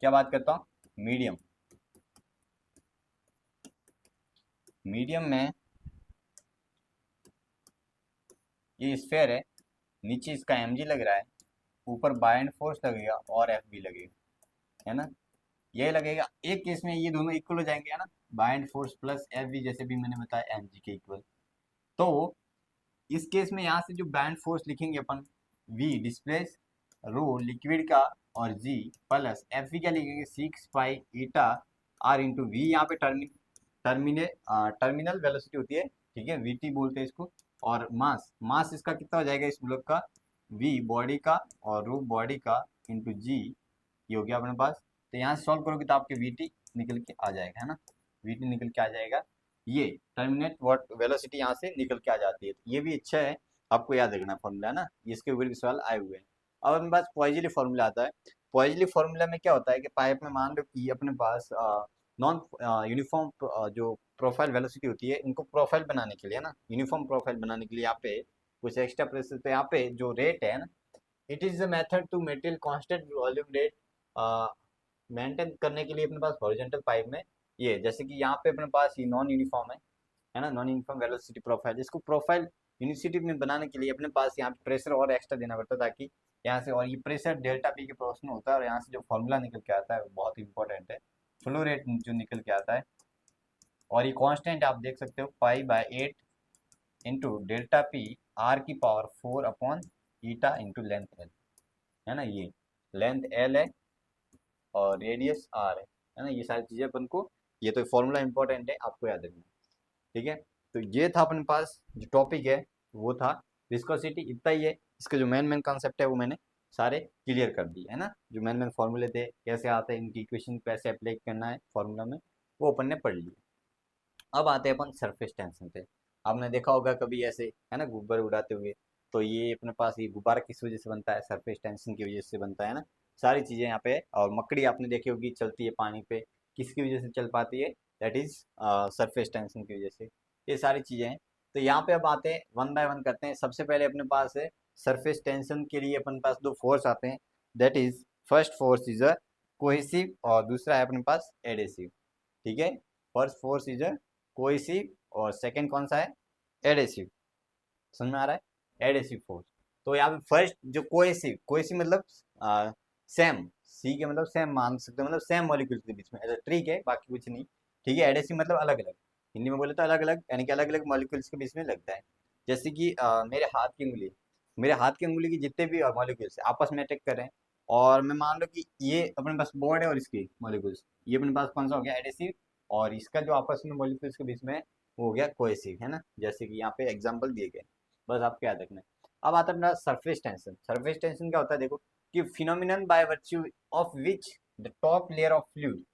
क्या बात करता हूँ, मीडियम, मीडियम में ये स्फेयर है, नीचे इसका एम जी लग रहा है, ऊपर बाइंड फोर्स लगेगा और एफ बी लगेगा, है ना, ये लगेगा। एक केस में ये दोनों इक्वल हो जाएंगे, है ना, bind force plus F B, जैसे भी मैंने बताया एम जी के इक्वल। तो इस केस में यहाँ से जो बाइंड फोर्स लिखेंगे अपन, वी डिस्प्लेस रो लिक्विड का, और जी प्लस एफ बी क्या लिखेंगे, 6 pi eta are into we, यहाँ पे टर्मिनल वेलोसिटी होती है, ठीक है, वीटी बोलते हैं इसको। और मास, मास इसका कितना हो जाएगा इस ब्लॉक का, वी बॉडी का और रो बॉडी का इंटू जी, ये हो गया अपने पास। तो यहाँ से सॉल्व करोगे तो आपके वीटी निकल के आ जाएगा, है ना, वीटी निकल के आ जाएगा, ये टर्मिनेट वॉट वेलोसिटी यहाँ से निकल के आ जाती है। तो ये भी अच्छा है, आपको याद रखना फॉर्मूला, है ना, इसके ऊपर भी सवाल आए हुए हैं। अब अपने पास पॉइजली फॉर्मूला आता है। पॉइजली फॉर्मूला में क्या होता है कि पाइप में मान लो कि अपने पास नॉन यूनिफॉर्म जो प्रोफाइल वेलोसिटी होती है, इनको प्रोफाइल बनाने के लिए, ना, यूनिफॉर्म प्रोफाइल बनाने के लिए यहाँ पे कुछ एक्स्ट्रा प्रेशर, तो यहाँ पे जो रेट है ना, it is the method to maintain constant volume rate, maintain करने के लिए अपने पास हॉरिजॉन्टल पाइप में, ये जैसे कि यहाँ पे अपने पास ये नॉन यूनिफॉर्म है ना, नॉन यूनिफॉर्म वेलोसिटी प्रोफाइल, इसको प्रोफाइल यूनिसिटी में बनाने के लिए अपने पास यहाँ पे प्रेशर और एक्स्ट्रा देना पड़ता है, ताकि यहाँ से, और ये प्रेशर डेल्टा पी के प्रोपोर्शनल होता है, और यहाँ से जो फॉर्मूला निकल के आता है वो बहुत इंपॉर्टेंट है, फ्लो रेट जो निकल के आता है, और ये कांस्टेंट आप देख सकते हो पाई/8 इंटू डेल्टा पी आर की power 4 upon eta into length L, है ना, ये लेंथ एल है और रेडियस आर है ना, ये सारी चीजें अपन को, ये तो फॉर्मूला इंपॉर्टेंट है, आपको याद रखना, ठीक है। तो ये था अपने पास जो टॉपिक है वो था विस्कोसिटी, इतना ही है। इसके जो मेन कॉन्सेप्ट है वो मैंने सारे क्लियर कर दिए है ना। जो मेन फॉर्मूले थे कैसे आते हैं, इनकी इक्वेशन कैसे अप्लाई करना है फॉर्मूला में, वो अपन ने पढ़ लिया। अब आते हैं अपन सरफेस टेंशन पे। आपने देखा होगा कभी ऐसे है ना गुब्बारे उड़ाते हुए, तो ये अपने पास ये गुब्बारा किस वजह से बनता है, सरफेस टेंशन की वजह से बनता है ना। सारी चीजें यहाँ पे, और मकड़ी आपने देखी होगी चलती है पानी पे, किसकी वजह से चल पाती है, दैट इज सरफेस टेंशन की वजह से। ये सारी चीजें हैं। तो यहाँ पे अब आते हैं वन बाय वन करते हैं। सबसे पहले अपने पास है सरफेस टेंशन के लिए अपने पास दो फोर्स आते हैं, that is first force is a cohesive और दूसरा है अपने पास एडेसिव। ठीक है, first force is a cohesive और सेकंड कौन सा है, एडेसिव। समझ में आ रहा है, एडेसिव फोर्स। तो यहाँ पे फर्स्ट जो कोहेसिव, कोहेसिव मतलब सेम, सी के मतलब सेम मान सकते हो, मतलब सेम मॉलिक्यूल्स के बीच में, ऐसा ट्रिक है बाकी कुछ नहीं। ठीक है, एडेसिव मतलब अलग अलग, हिंदी में बोले तो अलग अलग, यानी कि अलग अलग मॉलिक्यूल्स के बीच में लगता है। जैसे कि मेरे हाथ की उंगली की जितने भी मॉलिक्यूल्स आपस में अटैक कर रहे हैं, और मैं मान लो कि ये अपने पास बोर्ड है और इसकी मॉलिक्यूल्स, ये अपने पास कौन सा हो गया, एडेसिव, और इसका जो आपस में मॉलिक्यूल्स के बीच में है वो हो गया कोहेसिव, है ना। जैसे कि यहाँ पे एग्जांपल दिए गए, बस आपको याद रखना है। अब आता है अपना सरफेस टेंशन। सरफेस टेंशन क्या होता है, देखो कि phenomenon by virtue of which the top layer of fluid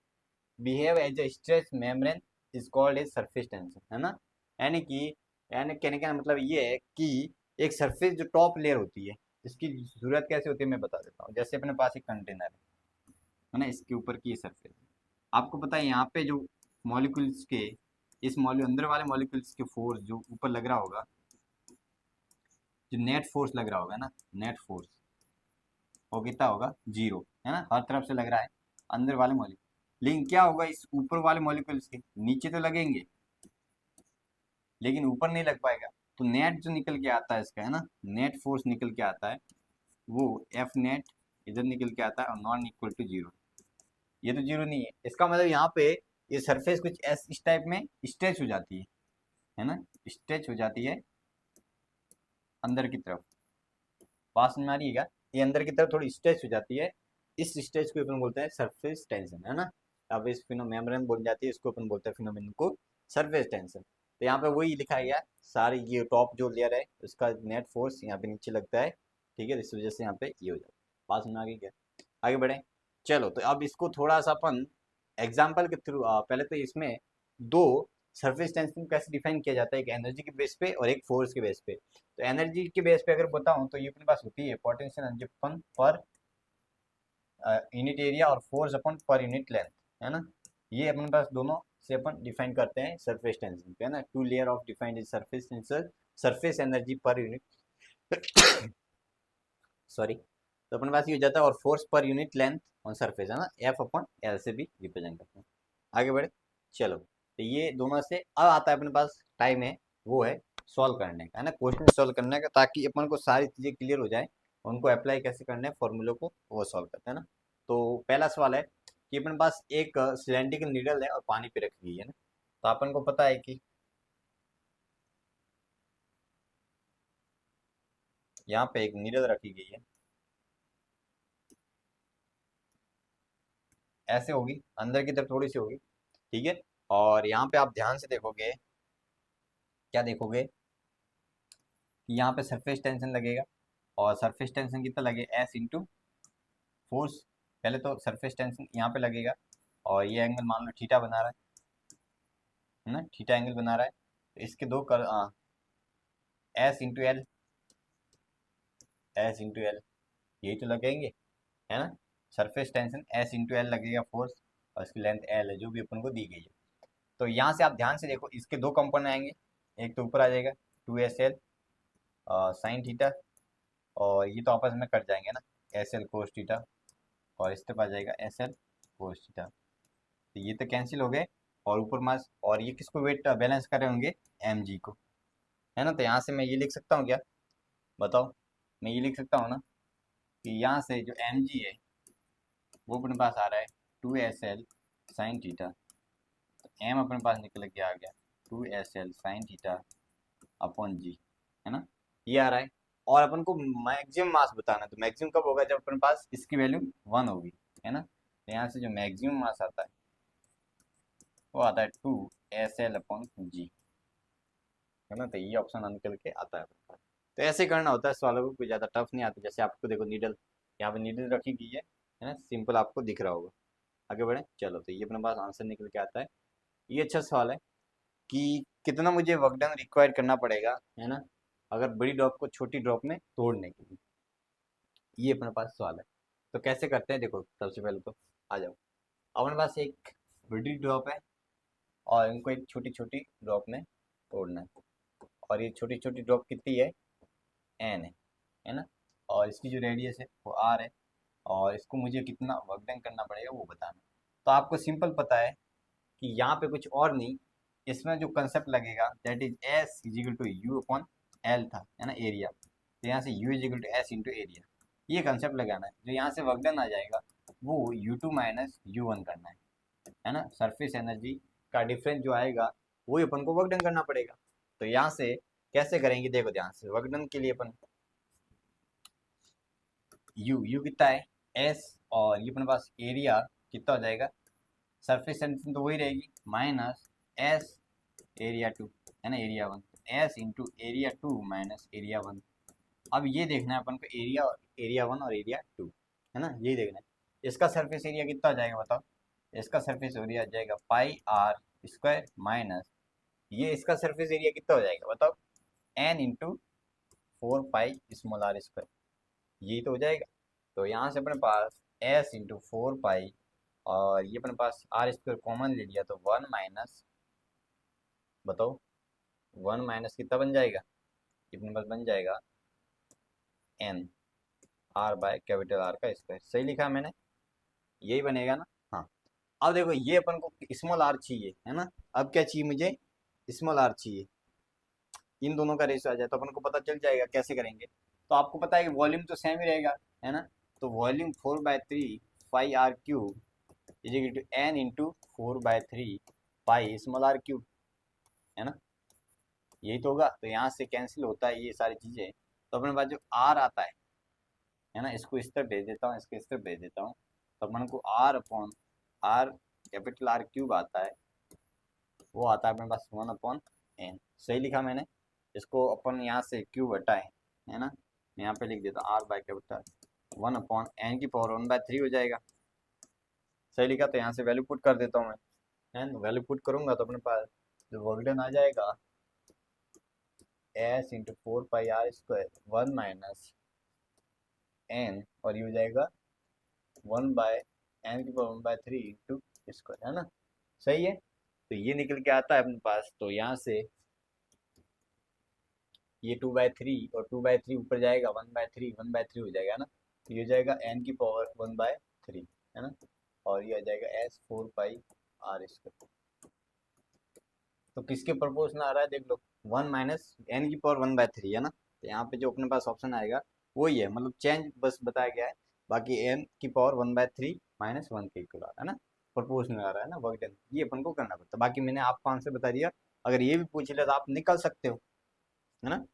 behave as a stretch membrane is called as surface tension, है ना। यानी कि, यानी कहने का मतलब ये है कि एक सरफेस जो टॉप लेयर होती है, इसकी जरूरत कैसे होती है मैं बता देता हूँ। जैसे अपने पास एक कंटेनर है ना, इसके ऊपर की सरफेस, आपको पता है यहाँ पे जो मॉलिक्यूल्स के, इस मॉलिक्यूल अंदर वाले मॉलिक्यूल्स के फोर्स जो ऊपर लग रहा होगा, जो नेट फोर्स लग रहा होगा ना, नेट फोर्स वो कितना होगा, जीरो, है ना। हर तरफ से लग रहा है अंदर वाले मॉलिक्यूल, लेकिन क्या होगा इस ऊपर वाले मॉलिक्यूल्स के नीचे तो लगेंगे लेकिन ऊपर नहीं लग पाएगा। तो नेट जो निकल के आता है इसका, है ना, नेट फोर्स निकल के आता है, वो एफ नेट इधर निकल के आता है और नॉन इक्वल टू जीरो। ये तो जीरो नहीं है, इसका मतलब यहाँ पे ये सरफेस कुछ इस टाइप में स्ट्रेच हो जाती है ना, स्ट्रेच हो जाती है अंदर की तरफ। पास में आ रही है क्या, ये अंदर की तरफ थोड़ी स्ट्रेच हो जाती है, इस स्ट्रेच को अपन बोलते हैं सरफेस टेंशन, है ना। अब इस फिनो मेम्ब्रेन बोल जाती है, इसको अपन बोलते हैं फिनोमेनन को सरफेस टेंशन। तो यहाँ पे वही लिखा गया है, सारी ये टॉप जो लेयर है उसका नेट फोर्स यहाँ पे नीचे लगता है। ठीक है, इस वजह से यहाँ पे ये हो जाता है। पास में आ गई क्या, आगे बढ़े। चलो तो अब इसको थोड़ा सा अपन एग्जाम्पल के थ्रू, पहले तो इसमें दो सरफेस टेंशन कैसे डिफाइन किया जाता है, एक एनर्जी के बेस पे और एक फोर्स के बेस पे। तो एनर्जी के बेस पे अगर बताऊं तो ये अपने पास होती है पोटेंशियल एनर्जी अपन पर यूनिट एरिया और फोर्स अपन पर यूनिट लेंथ, है ना। ये अपने पास दोनों से अपन डिफाइन करते हैं सरफेस टेंशन पे, है ना। Two layer of defined is surface tension, surface energy per unit sorry. तो अपने पास ये हो जाता है, और force per unit length on surface, है ना, एफ अपन एल से भी रिप्रेजेंट करते हैं। आगे बढ़े, चलो तो ये दोनों से अब आता है अपने पास टाइम है, वो है सॉल्व करने का, है ना, क्वेश्चन सॉल्व करने का, ताकि अपन को सारी चीजें क्लियर हो जाए, उनको अप्लाई कैसे करने हैं फॉर्मूलों को, वो सॉल्व करते हैं ना। तो पहला सवाल है कि अपने पास एक सिलेंड्रिकल नीडल है और पानी पे रखी गई है ना। तो अपन को पता है कि यहाँ पे एक नीडल रखी गई है, ऐसे होगी, अंदर की तरफ थोड़ी सी होगी। ठीक है, और यहाँ पे आप ध्यान से देखोगे, क्या देखोगे कि यहाँ पे सरफेस टेंशन लगेगा, और सरफेस टेंशन कितना लगे, एस इंटू फोर्स। पहले तो सरफेस टेंशन यहाँ पे लगेगा, और ये एंगल मान लो थीटा बना रहा है ना, थीटा एंगल बना रहा है, तो इसके दो कर S into L, S into L, यही तो लगेंगे, है ना। Surface tension S into L लगेगा फोर्स, और इसकी लेंथ एल है जो भी अपन को दी गई है। तो यहाँ से आप ध्यान से देखो, इसके दो कंपोनेंट आएंगे, एक तो ऊपर आ जाएगा two S L sine theta, और ये तो आपस में कट जाएंगे ना, एस एल कोस थीटा, और इस तरफ आ जाएगा एस एल कोस थीटा। तो ये तो कैंसिल हो गए, और ऊपर मास, और ये किसको वेट बैलेंस कर रहे होंगे, एम जी को, है ना। तो यहाँ से मैं ये लिख सकता हूँ क्या, बताओ, मैं ये लिख सकता हूँ ना कि यहाँ से जो एम जी है वो अपने पास आ रहा है two S L sine theta, तो एम अपने पास निकल के आ गया two S L sine theta upon g, है ना, ये आ रहा है। और अपन को मैक्सिमम मास बताना है, तो मैक्सिमम कब होगा, जब अपने पास इसकी वैल्यू 1 होगी, है ना। तो यहाँ से जो मैक्सिमम मास आता है वो आता है two S L upon g. है ना। तो ये ऑप्शन निकल के आता है। तो ऐसे करना होता है सवालों को, कोई ज़्यादा टफ नहीं आता। जैसे आपको देखो नीडल, यहाँ पे नीडल रखी गई है ना, सिंपल आपको दिख रहा होगा। आगे बढ़े, चलो। तो ये अपने पास आंसर निकल के आता है। ये अच्छा सवाल है कि कितना मुझे वर्क डन रिक्वायर करना पड़ेगा, है ना, अगर बड़ी ड्रॉप को छोटी ड्रॉप में तोड़ने के लिए। ये अपने पास सवाल है। तो कैसे करते हैं, देखो सबसे पहले तो आ जाओ। अपने पास एक बड़ी ड्रॉप है और इनको एक छोटी छोटी ड्रॉप में तोड़ना है। और ये छोटी छोटी ड्रॉप कितनी है, एन है ना। और इसकी जो रेडियस है वो आर है। और इसको मुझे कितना वर्क डन करना पड़ेगा वो बताना। तो आपको सिंपल पता है कि यहाँ पे कुछ और नहीं, इसमें जो कंसेप्ट लगेगा that is S is equal to U upon L था, है ना, एरिया। तो यहाँ से U is equal to S into area, ये कंसेप्ट लगाना है। जो यहाँ से वर्क डन आ जाएगा वो U2 माइनस U1 करना है ना। सरफेस एनर्जी का डिफरेंस जो आएगा वही अपन को वर्क डन करना पड़ेगा। तो यहाँ से कैसे करेंगे, देखो ध्यान से। वर्क डन के लिए अपन यू कितना है, एस, और ये अपने पास एरिया कितना हो जाएगा, सरफेस टेंशन तो वही रहेगी, माइनस एस एरिया टू, है ना, area one. S into area two minus area one. अब ये देखना है अपन को एरिया वन और एरिया टू, है ना, यही देखना है। इसका सरफेस एरिया कितना आ जाएगा बताओ। इसका सरफेस एरिया आ जाएगा पाई आर स्क्वायर माइनस, ये इसका सरफेस एरिया कितना हो जाएगा बताओ, N into 4 pi small R square, यही तो हो जाएगा। तो यहाँ से अपने पास एस इंटू 4 पाई, और ये अपने पास आर स्क्वायर कॉमन ले लिया तो 1 माइनस, बताओ 1 माइनस कितना बन जाएगा, ये अपने पास बन जाएगा N R by capital R का स्क्वायर। सही लिखा मैंने, यही बनेगा ना। हाँ, अब देखो ये अपन को स्मॉल आर चाहिए, है ना। अब क्या चाहिए मुझे, स्मॉल आर चाहिए। इन दोनों का रेशियो आ जाए तो अपन को पता चल जाएगा कैसे करेंगे। तो आपको पता है कि वॉल्यूम तो सेम ही रहेगा, है ना। तो volume 4/3 pi R cube is equal to N into 4/3 pi small R cube, है ना, यही तो होगा। तो यहाँ से कैंसिल होता है ये सारी चीज़ें। तो अपने पास जो आर आता है ना, इसको इस तरफ भेज देता हूँ, इसको इस तरफ भेज देता हूँ। तो अपन को R upon R capital R cube आता है, वो आता है अपने पास 1/n। सही लिखा मैंने। इसको अपन यहाँ से क्यूब हटाए, है ना, यहाँ पे लिख देता हूँ आर बाय कैपिटल 1/n की पावर 1/3 हो जाएगा। सही लिखा। तो यहाँ से वैल्यू पुट कर देता हूँ मैं, है ना। वैल्यू पुट करूंगा तो अपने पास जो वर्क डन आ जाएगा S into 4 pi R square 1 minus n, और ये हो जाएगा 1/n की पावर 1/3 इंटू स्क्वायर, है ना। सही है। तो ये निकल के आता है अपने पास। तो यहाँ से ये 2/3 और 2/3 ऊपर जाएगा 1/3, 1/3 हो जाएगा ना। तो ये हो जाएगा n की पावर 1/3, है ना। और ये आ जाएगा एस 4 पाई आर स्क्वायर। तो किसके प्रोपोर्शनल आ रहा है देख लो, 1 माइनस एन की पावर 1/3, है ना। तो यहाँ पे जो अपने पास ऑप्शन आएगा वही है, मतलब चेंज बस बताया गया है। बाकी एन की पावर 1/3 माइनस 1 के इक्वल आ रहा है ना, प्रोपोर्शनल आ रहा है ना वर्क डन। ये अपन को करना पड़ता है। बाकी मैंने आपको आंसर बता दिया। अगर ये भी पूछ लिया तो आप निकल सकते हो, है ना।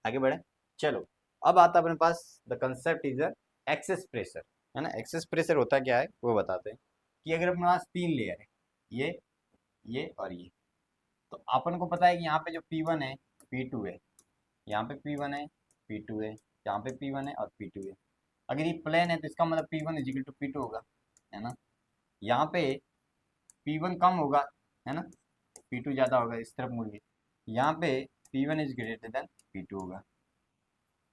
आगे बढ़े, चलो। अब आता है अपने पास the concept is excess pressure, है ना। एक्सेस प्रेशर होता क्या है वो बताते हैं। कि अगर अपने पास 3 लेयर है, ये और ये। तो अपन को पता है कि यहाँ पे जो P1 है P2 है, यहाँ पे P1 है P2 है, यहाँ पे P1 है और P2 है। अगर ये प्लेन है तो इसका मतलब P1 is equal to P2 होगा, है ना। यहाँ पे P1 कम होगा, है ना, P2 ज़्यादा होगा, इस तरफ मुड़ के। यहाँ पे P1 is greater than P2 होगा,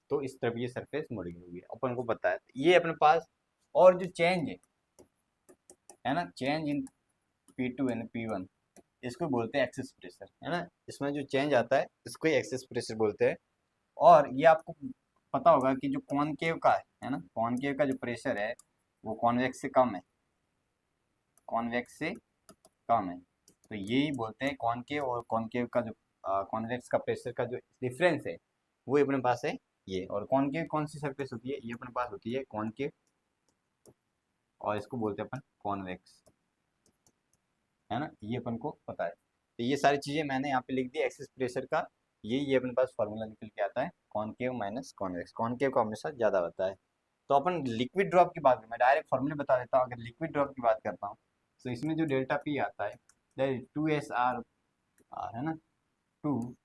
तो इस तरफ ये सरफेस मुड़ गई होगी, अपन को पता है। ये अपने पास और जो चेंज है ना, change in P2 and P1, इसको बोलते हैं एक्सेस प्रेशर, है ना। इसमें जो चेंज आता है इसको ही एक्सेस प्रेशर बोलते हैं। और ये आपको पता होगा कि जो कॉनकेव का है ना, कॉनकेव का जो प्रेशर है वो कॉन्वेक्स से कम है, कॉन्वेक्स से कम है। तो यही बोलते हैं कॉनकेव और कॉनकेव का जो कॉन्वेक्स का प्रेशर का जो डिफरेंस है वो अपने पास है ये। और कॉनकेव कौन सी सरफेस होती है, ये अपने पास होती है कॉनकेव, और इसको बोलते हैं अपन कॉन्वेक्स, है ना। ये अपन को पता है। तो ये सारी चीज़ें मैंने यहाँ पे लिख दी एक्सेस प्रेशर का। ये अपने पास फार्मूला निकल के आता है कॉनकेव माइनस कॉन्वेक्स। कॉनकेव का हमेशा ज़्यादा होता है। तो अपन लिक्विड ड्रॉप की बात, मैं डायरेक्ट फार्मूले बता देता हूँ। अगर लिक्विड ड्रॉप की बात करता हूँ तो इसमें जो डेल्टा पी आता है दैट इज 2SR, है ना, 2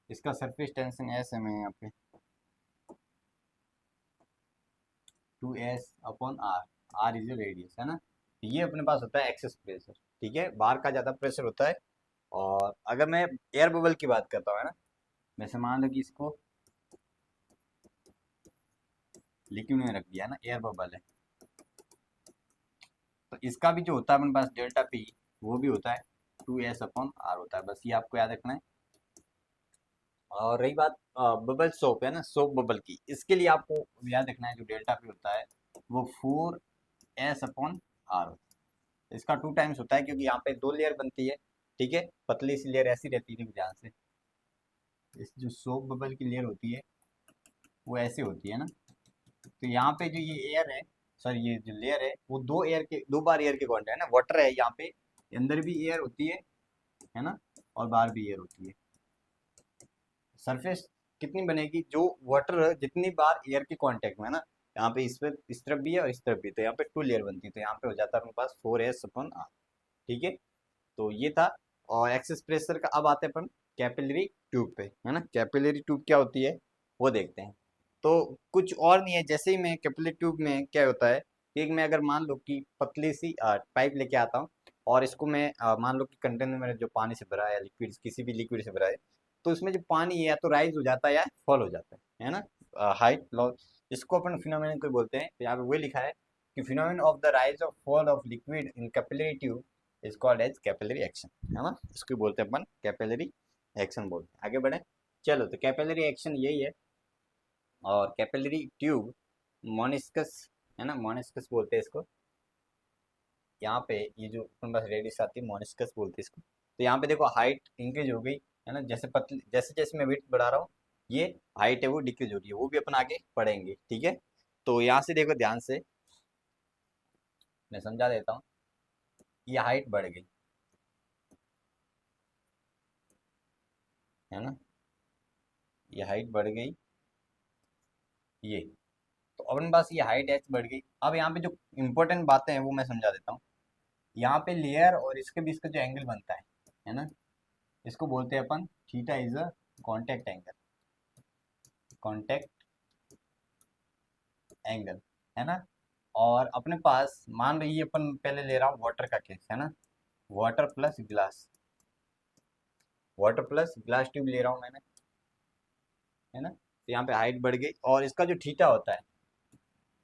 इसका सरफेस टेंशन एस एम है यहाँ पे 2s/r, r इज रेडियस है ना। ये अपने पास होता है एक्सेस प्रेशर, ठीक है, बाहर का ज़्यादा प्रेशर होता है। और अगर मैं एयर बबल की बात करता हूँ है ना, वैसे मान लो कि इसको लिक्विड में रख दिया ना, एयर बबल है, तो इसका भी जो होता है अपने पास डेल्टा पी, वो भी होता है 2s/r होता है, बस ये आपको याद रखना है। और रही बात बबल सोप है ना, सोप बबल की, इसके लिए आपको याद रखना है जो डेल्टा पी होता है वो 4s/r होता है। इसका 2 टाइम्स होता है क्योंकि यहाँ पे 2 लेयर बनती है, ठीक है, पतली सी लेयर ऐसी रहती है ध्यान से। इस जो सोप बबल की लेयर होती है वो ऐसे होती है ना, तो यहाँ पे जो ये एयर है, सॉरी ये जो लेयर है वो 2 बार एयर के कांटेक्ट है ना, वाटर है यहाँ पे, अंदर भी एयर होती है ना, और बाहर भी एयर होती है। सरफेस कितनी बनेगी, जो वाटर जितनी बार एयर के कांटेक्ट में है ना, यहाँ पे इस पे इस तरफ भी है और इस तरफ भी, तो यहाँ पे 2 लेयर बनती है, तो यहाँ पे हो जाता है अपने पास 4s/r, ठीक है। तो ये था। और एक्सेस प्रेशर का अब आते हैं अपन कैपिलरी ट्यूब पे, है ना। कैपिलरी ट्यूब क्या होती है वो देखते हैं। तो कुछ और नहीं है, जैसे ही मैं कैपिलरी ट्यूब में क्या होता है कि मैं अगर मान लो कि पतली सी पाइप लेके आता हूँ और इसको मैं मान लो कि कंटेनर में जो पानी से भरा है, लिक्विड किसी भी लिक्विड से भरा है, तो इसमें जो पानी है या तो राइज हो जाता है या फॉल हो जाता है ना, हाइट लॉस, इसको अपन फिनोमेनन को बोलते हैं। तो यहाँ पे वही लिखा है कि phenomenon of the rise of fall of liquid in capillary tube is called as capillary action, है ना, इसको बोलते हैं अपन कैपिलरी एक्शन बोलते हैं। आगे बढ़े, चलो, तो कैपिलरी एक्शन यही है। और कैपिलरी ट्यूब मोनिस्कस, है ना, मोनिस्कस बोलते हैं इसको। यहाँ पे ये जो अपन पास रेडियस आती है मोनिस्कस बोलते हैं इसको। तो यहाँ पे देखो हाइट इंक्रीज हो गई, है ना, जैसे पतली जैसे जैसे मैं वेट बढ़ा रहा हूँ ये हाइट है वो डिक्रीज हो रही है, वो भी अपन आगे पढ़ेंगे, ठीक है। तो यहाँ से देखो ध्यान से, मैं समझा देता हूँ। ये हाइट बढ़ गई, है ना, ये हाइट बढ़ गई, ये, तो अपने पास ये हाइट एच बढ़ गई। अब यहाँ पे जो इंपॉर्टेंट बातें हैं वो मैं समझा देता हूँ। यहाँ पे लेयर और इसके बीच का जो एंगल बनता है ना, इसको बोलते हैं अपन theta is a contact angle, contact angle, है ना। और अपने पास मान रही अपन पहले ले रहा हूँ वाटर का केस, है ना, water plus glass, water plus glass tube ले रहा हूँ मैंने, है ना। तो यहाँ पे हाइट बढ़ गई और इसका जो थीटा होता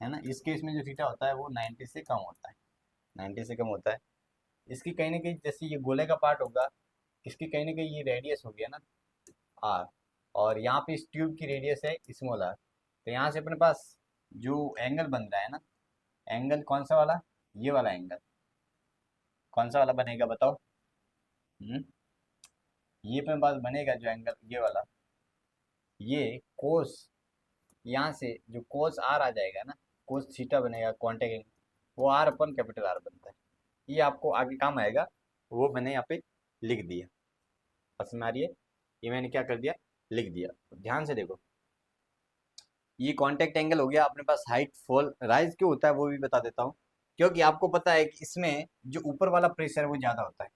है ना, इस केस में जो थीटा होता है वो 90 से कम होता है, 90 से कम होता है। इसकी कहीं ना कहीं जैसे ये गोले का पार्ट होगा, इसकी कहीं ना कहीं ये रेडियस हो गया ना, आर, और यहाँ पे इस ट्यूब की रेडियस है स्मॉल आर। तो यहाँ से अपने पास जो एंगल बन रहा है ना, एंगल कौन सा वाला, ये वाला एंगल कौन सा वाला बनेगा बताओ। हम्म, ये अपने पास बनेगा जो एंगल ये वाला, ये कोस, यहाँ से जो कोस आर आ जाएगा ना, कोस थीटा बनेगा कॉन्टेक्ट एंगल, वो R/कैपिटल R बनता है। ये आपको आगे काम आएगा, वो मैंने यहाँ पे लिख दिया, पसंद आ रही है, ये मैंने क्या कर दिया, लिख दिया। ध्यान से देखो, ये कांटेक्ट एंगल हो गया अपने पास। हाइट फॉल राइज क्यों होता है वो भी बता देता हूँ। क्योंकि आपको पता है कि इसमें जो ऊपर वाला प्रेशर है वो ज़्यादा होता है,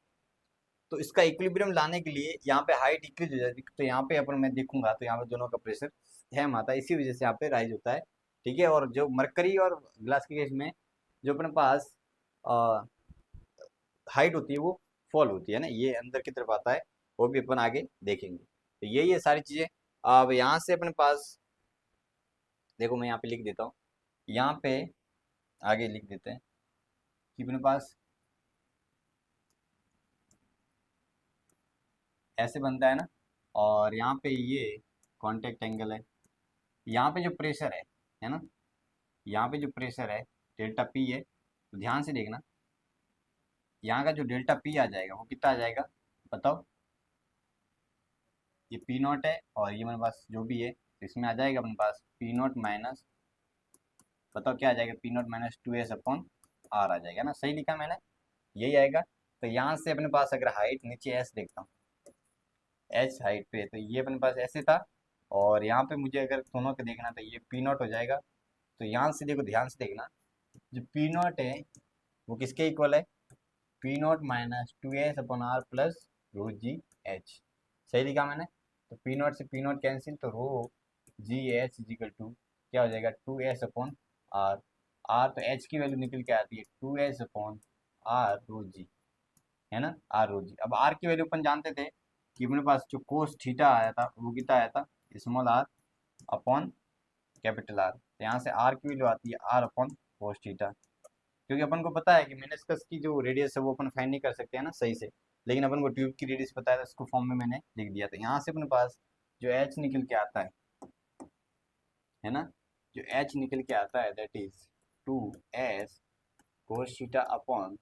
तो इसका इक्विलिब्रियम लाने के लिए यहाँ पे हाइट इंक्रीज हो जाती है, तो यहाँ पे अपन मैं देखूंगा तो यहाँ पे दोनों का प्रेशर सेम आता है, इसी वजह से यहाँ पे राइज होता है, ठीक है। और जो मरकरी और ग्लास के केस में जो अपने पास हाइट होती है वो फॉल होती है ना, ये अंदर की तरफ आता है, वो भी अपन आगे देखेंगे। तो यही है सारी चीज़ें। अब यहाँ से अपने पास देखो, मैं यहाँ पे लिख देता हूँ, यहाँ पे आगे लिख देते हैं कि अपने पास ऐसे बनता है ना, और यहाँ पे ये कांटेक्ट एंगल है। यहाँ पे जो प्रेशर है ना, यहाँ पे जो प्रेशर है डेल्टा पी है, तो ध्यान से देखना, यहाँ का जो डेल्टा पी आ जाएगा वो कितना आ जाएगा बताओ। ये पी नॉट है और ये मेरे पास जो भी है, तो इसमें आ जाएगा अपने पास पी नॉट माइनस, बताओ क्या आ जाएगा, पी नॉट माइनस 2s/r आ जाएगा ना, सही लिखा मैंने, यही आएगा। तो यहाँ से अपने पास अगर हाइट नीचे एस देखता हूँ, एच हाइट पे, तो ये अपने पास ऐसे था, और यहाँ पे मुझे अगर दोनों का देखना तो ये पी नॉट हो जाएगा। तो यहाँ से देखो ध्यान से देखना, जो पी नॉट है वो किसके इक्वल है, P not minus 2s/r plus rho G H, सही लिखा मैंने। तो पी नॉट से पी नॉट कैंसिल, तो रो जी एच इजिकल टू क्या हो जाएगा 2s आर। आर तो एच की वैल्यू निकल के आती है 2s आर रो जी, है ना, आर रो जी। अब आर की वैल्यू अपन जानते थे कि अपने पास जो कोस थीटा आया था वो कितना आया था, small R upon capital R. तो यहाँ से आर की वैल्यू आती है आर अपॉन कोस थीटा, क्योंकि अपन को पता है कि मेनिस्कस की जो रेडियस है वो अपन फाइंड नहीं कर सकते हैं ना सही से, लेकिन अपन को ट्यूब की रेडियस पता है तो उसको फॉर्म में मैंने लिख दिया था। यहाँ से अपने पास जो एच निकल के आता है ना, जो एच निकल के आता है that is 2s cos theta upon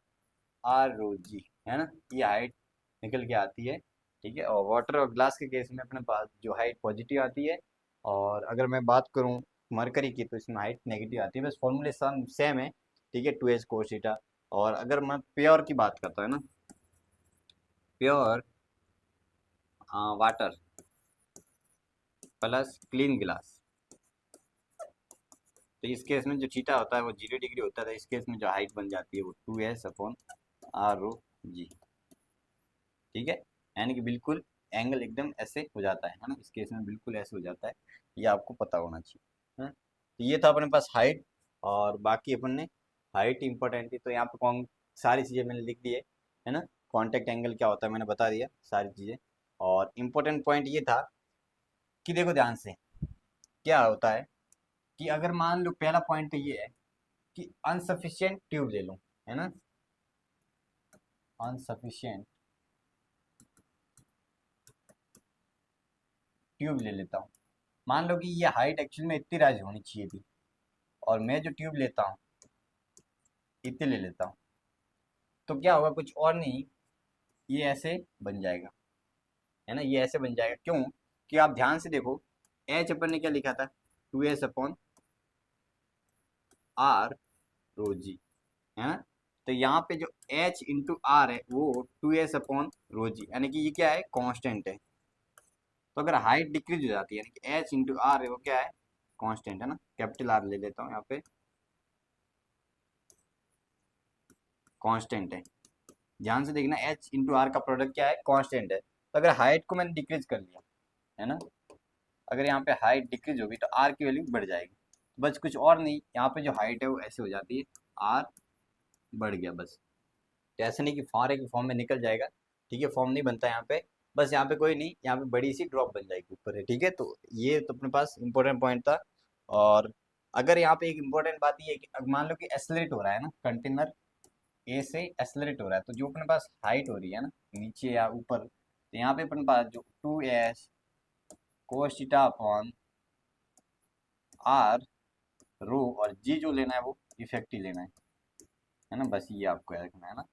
r rho g, है ना, ये हाइट निकल के आती है। ठीक है, और वाटर और ग्लास के केस में अपने पास जो हाइट पॉजिटिव आती है, और अगर मैं बात करूं मरकरी की तो इसमें हाइट नेगेटिव आती है, बस फॉर्मूले सेम है। ठीक है, 2s कोस थीटा। और अगर मैं प्योर की बात करता हूँ ना, pure water plus clean glass, तो इस केस में जो थीटा होता है वो 0 डिग्री होता है, इस केस में जो हाइट बन जाती है वो 2s/r/g। ठीक है, यानी कि बिल्कुल एंगल एकदम ऐसे हो जाता है ना, इस केस में बिल्कुल ऐसे हो जाता है, ये आपको पता होना चाहिए। तो ये था अपने पास हाइट, और बाकी अपन ने हाइट इंपॉर्टेंट थी तो यहाँ पे कौन सारी चीज़ें मैंने लिख दी है ना। कॉन्टेक्ट एंगल क्या होता है मैंने बता दिया सारी चीज़ें। और इम्पोर्टेंट पॉइंट ये था कि देखो ध्यान से क्या होता है कि अगर मान लो पहला पॉइंट तो ये है कि अनसफिशियंट ट्यूब ले लो, है ना, अनसफिशियंट ट्यूब ले लेता हूँ। मान लो कि ये हाइट एक्चुअल में इतनी राइज होनी चाहिए थी, और मैं जो ट्यूब लेता हूँ इतनी ले लेता हूँ, तो क्या होगा, कुछ और नहीं, ये ऐसे बन जाएगा, है ना, ये ऐसे बन जाएगा। क्यों कि आप ध्यान से देखो, एच अपन ने क्या लिखा था 2s/r रो जी, है ना। तो यहाँ पे जो h इंटू आर है वो 2s/रो जी, यानी कि ये क्या है, कांस्टेंट है। तो अगर हाइट डिक्रीज हो जाती है यानी कि h इंटू आर है वो क्या है, कांस्टेंट, है ना। कैपिटल आर ले लेता हूँ यहाँ पे, कांस्टेंट है। ध्यान से देखना h इंटू आर का प्रोडक्ट क्या है, कांस्टेंट है। तो अगर हाइट को मैंने डिक्रीज कर लिया, है ना, अगर यहाँ पे हाइट डिक्रीज होगी तो आर की वैल्यू बढ़ जाएगी। बस कुछ और नहीं, यहाँ पे जो हाइट है वो ऐसे हो जाती है, आर बढ़ गया बस। तो ऐसे नहीं कि फॉर के फॉर्म में निकल जाएगा, ठीक है, फॉर्म नहीं बनता यहाँ पे, बस यहाँ पे कोई नहीं, यहाँ पे बड़ी सी ड्रॉप बन जाएगी ऊपर है। ठीक है, तो ये तो अपने पास इंपॉर्टेंट पॉइंट था। और अगर यहाँ पे एक इम्पोर्टेंट बात ये है कि अब मान लो कि एसलरेट हो रहा है ना, कंटेनर ए से एसलरेट हो रहा है, तो जो अपने पास हाइट हो रही है ना नीचे या ऊपर, तो यहाँ पे अपने पास जो 2s cos theta upon r rho, और जी जो लेना है वो इफेक्टिव लेना है ना, बस ये आपको याद रखना है ना।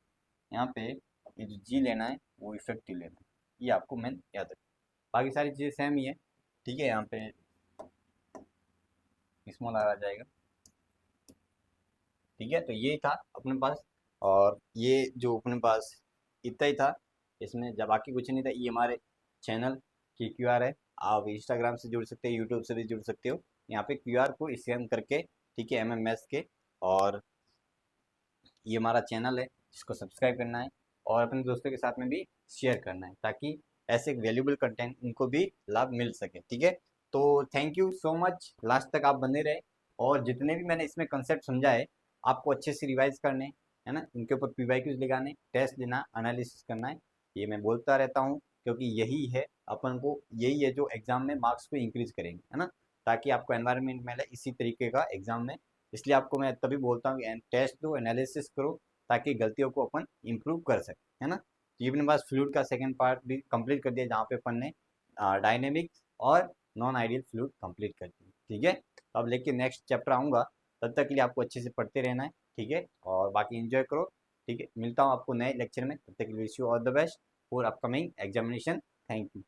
यहाँ पे ये जो जी लेना है वो इफेक्टिव लेना है, ये आपको मेन याद रखना। बाकी सारी चीज़ें सेम ही है। ठीक है, यहाँ पे स्मॉल आ जाएगा। ठीक है, तो ये था अपने पास, और ये जो अपने पास इतना ही था, इसमें जब बाकी कुछ नहीं था। ये हमारे चैनल की क्यूआर है, आप इंस्टाग्राम से जुड़ सकते हो, यूट्यूब से भी जुड़ सकते हो। यहाँ पे क्यूआर को स्कैन करके, ठीक है, एमएमएस के, और ये हमारा चैनल है जिसको सब्सक्राइब करना है, और अपने दोस्तों के साथ में भी शेयर करना है, ताकि ऐसे वैल्यूबल कंटेंट उनको भी लाभ मिल सके। ठीक है, तो thank you so much, last तक आप बने रहे, और जितने भी मैंने इसमें कंसेप्ट समझाए आपको अच्छे से रिवाइज करने, है ना, इनके ऊपर पीवाईक्यूज लगाने, टेस्ट देना, एनालिसिस करना है। ये मैं बोलता रहता हूँ क्योंकि यही है अपन को, यही है जो एग्जाम में मार्क्स को इंक्रीज करेंगे, है ना, ताकि आपको एनवायरनमेंट मिले इसी तरीके का एग्जाम में। इसलिए आपको मैं तभी बोलता हूँ कि टेस्ट दो, एनालिसिस करो, ताकि गलतियों को अपन इम्प्रूव कर सकें, है ना। तो ये अपने पास फ्लूइड का सेकंड पार्ट भी कंप्लीट कर दिया, जहाँ पे अपन ने डायनेमिक्स और नॉन आइडियल फ्लूइड कंप्लीट कर दिया। ठीक है, तो अब लेके नेक्स्ट चैप्टर आऊँगा, तब तक के लिए आपको अच्छे से पढ़ते रहना है। ठीक है, और बाकी एंजॉय करो। ठीक है, मिलता हूँ आपको नए लेक्चर में, तब तक के लिए wish you all the best for upcoming examination. Thank you.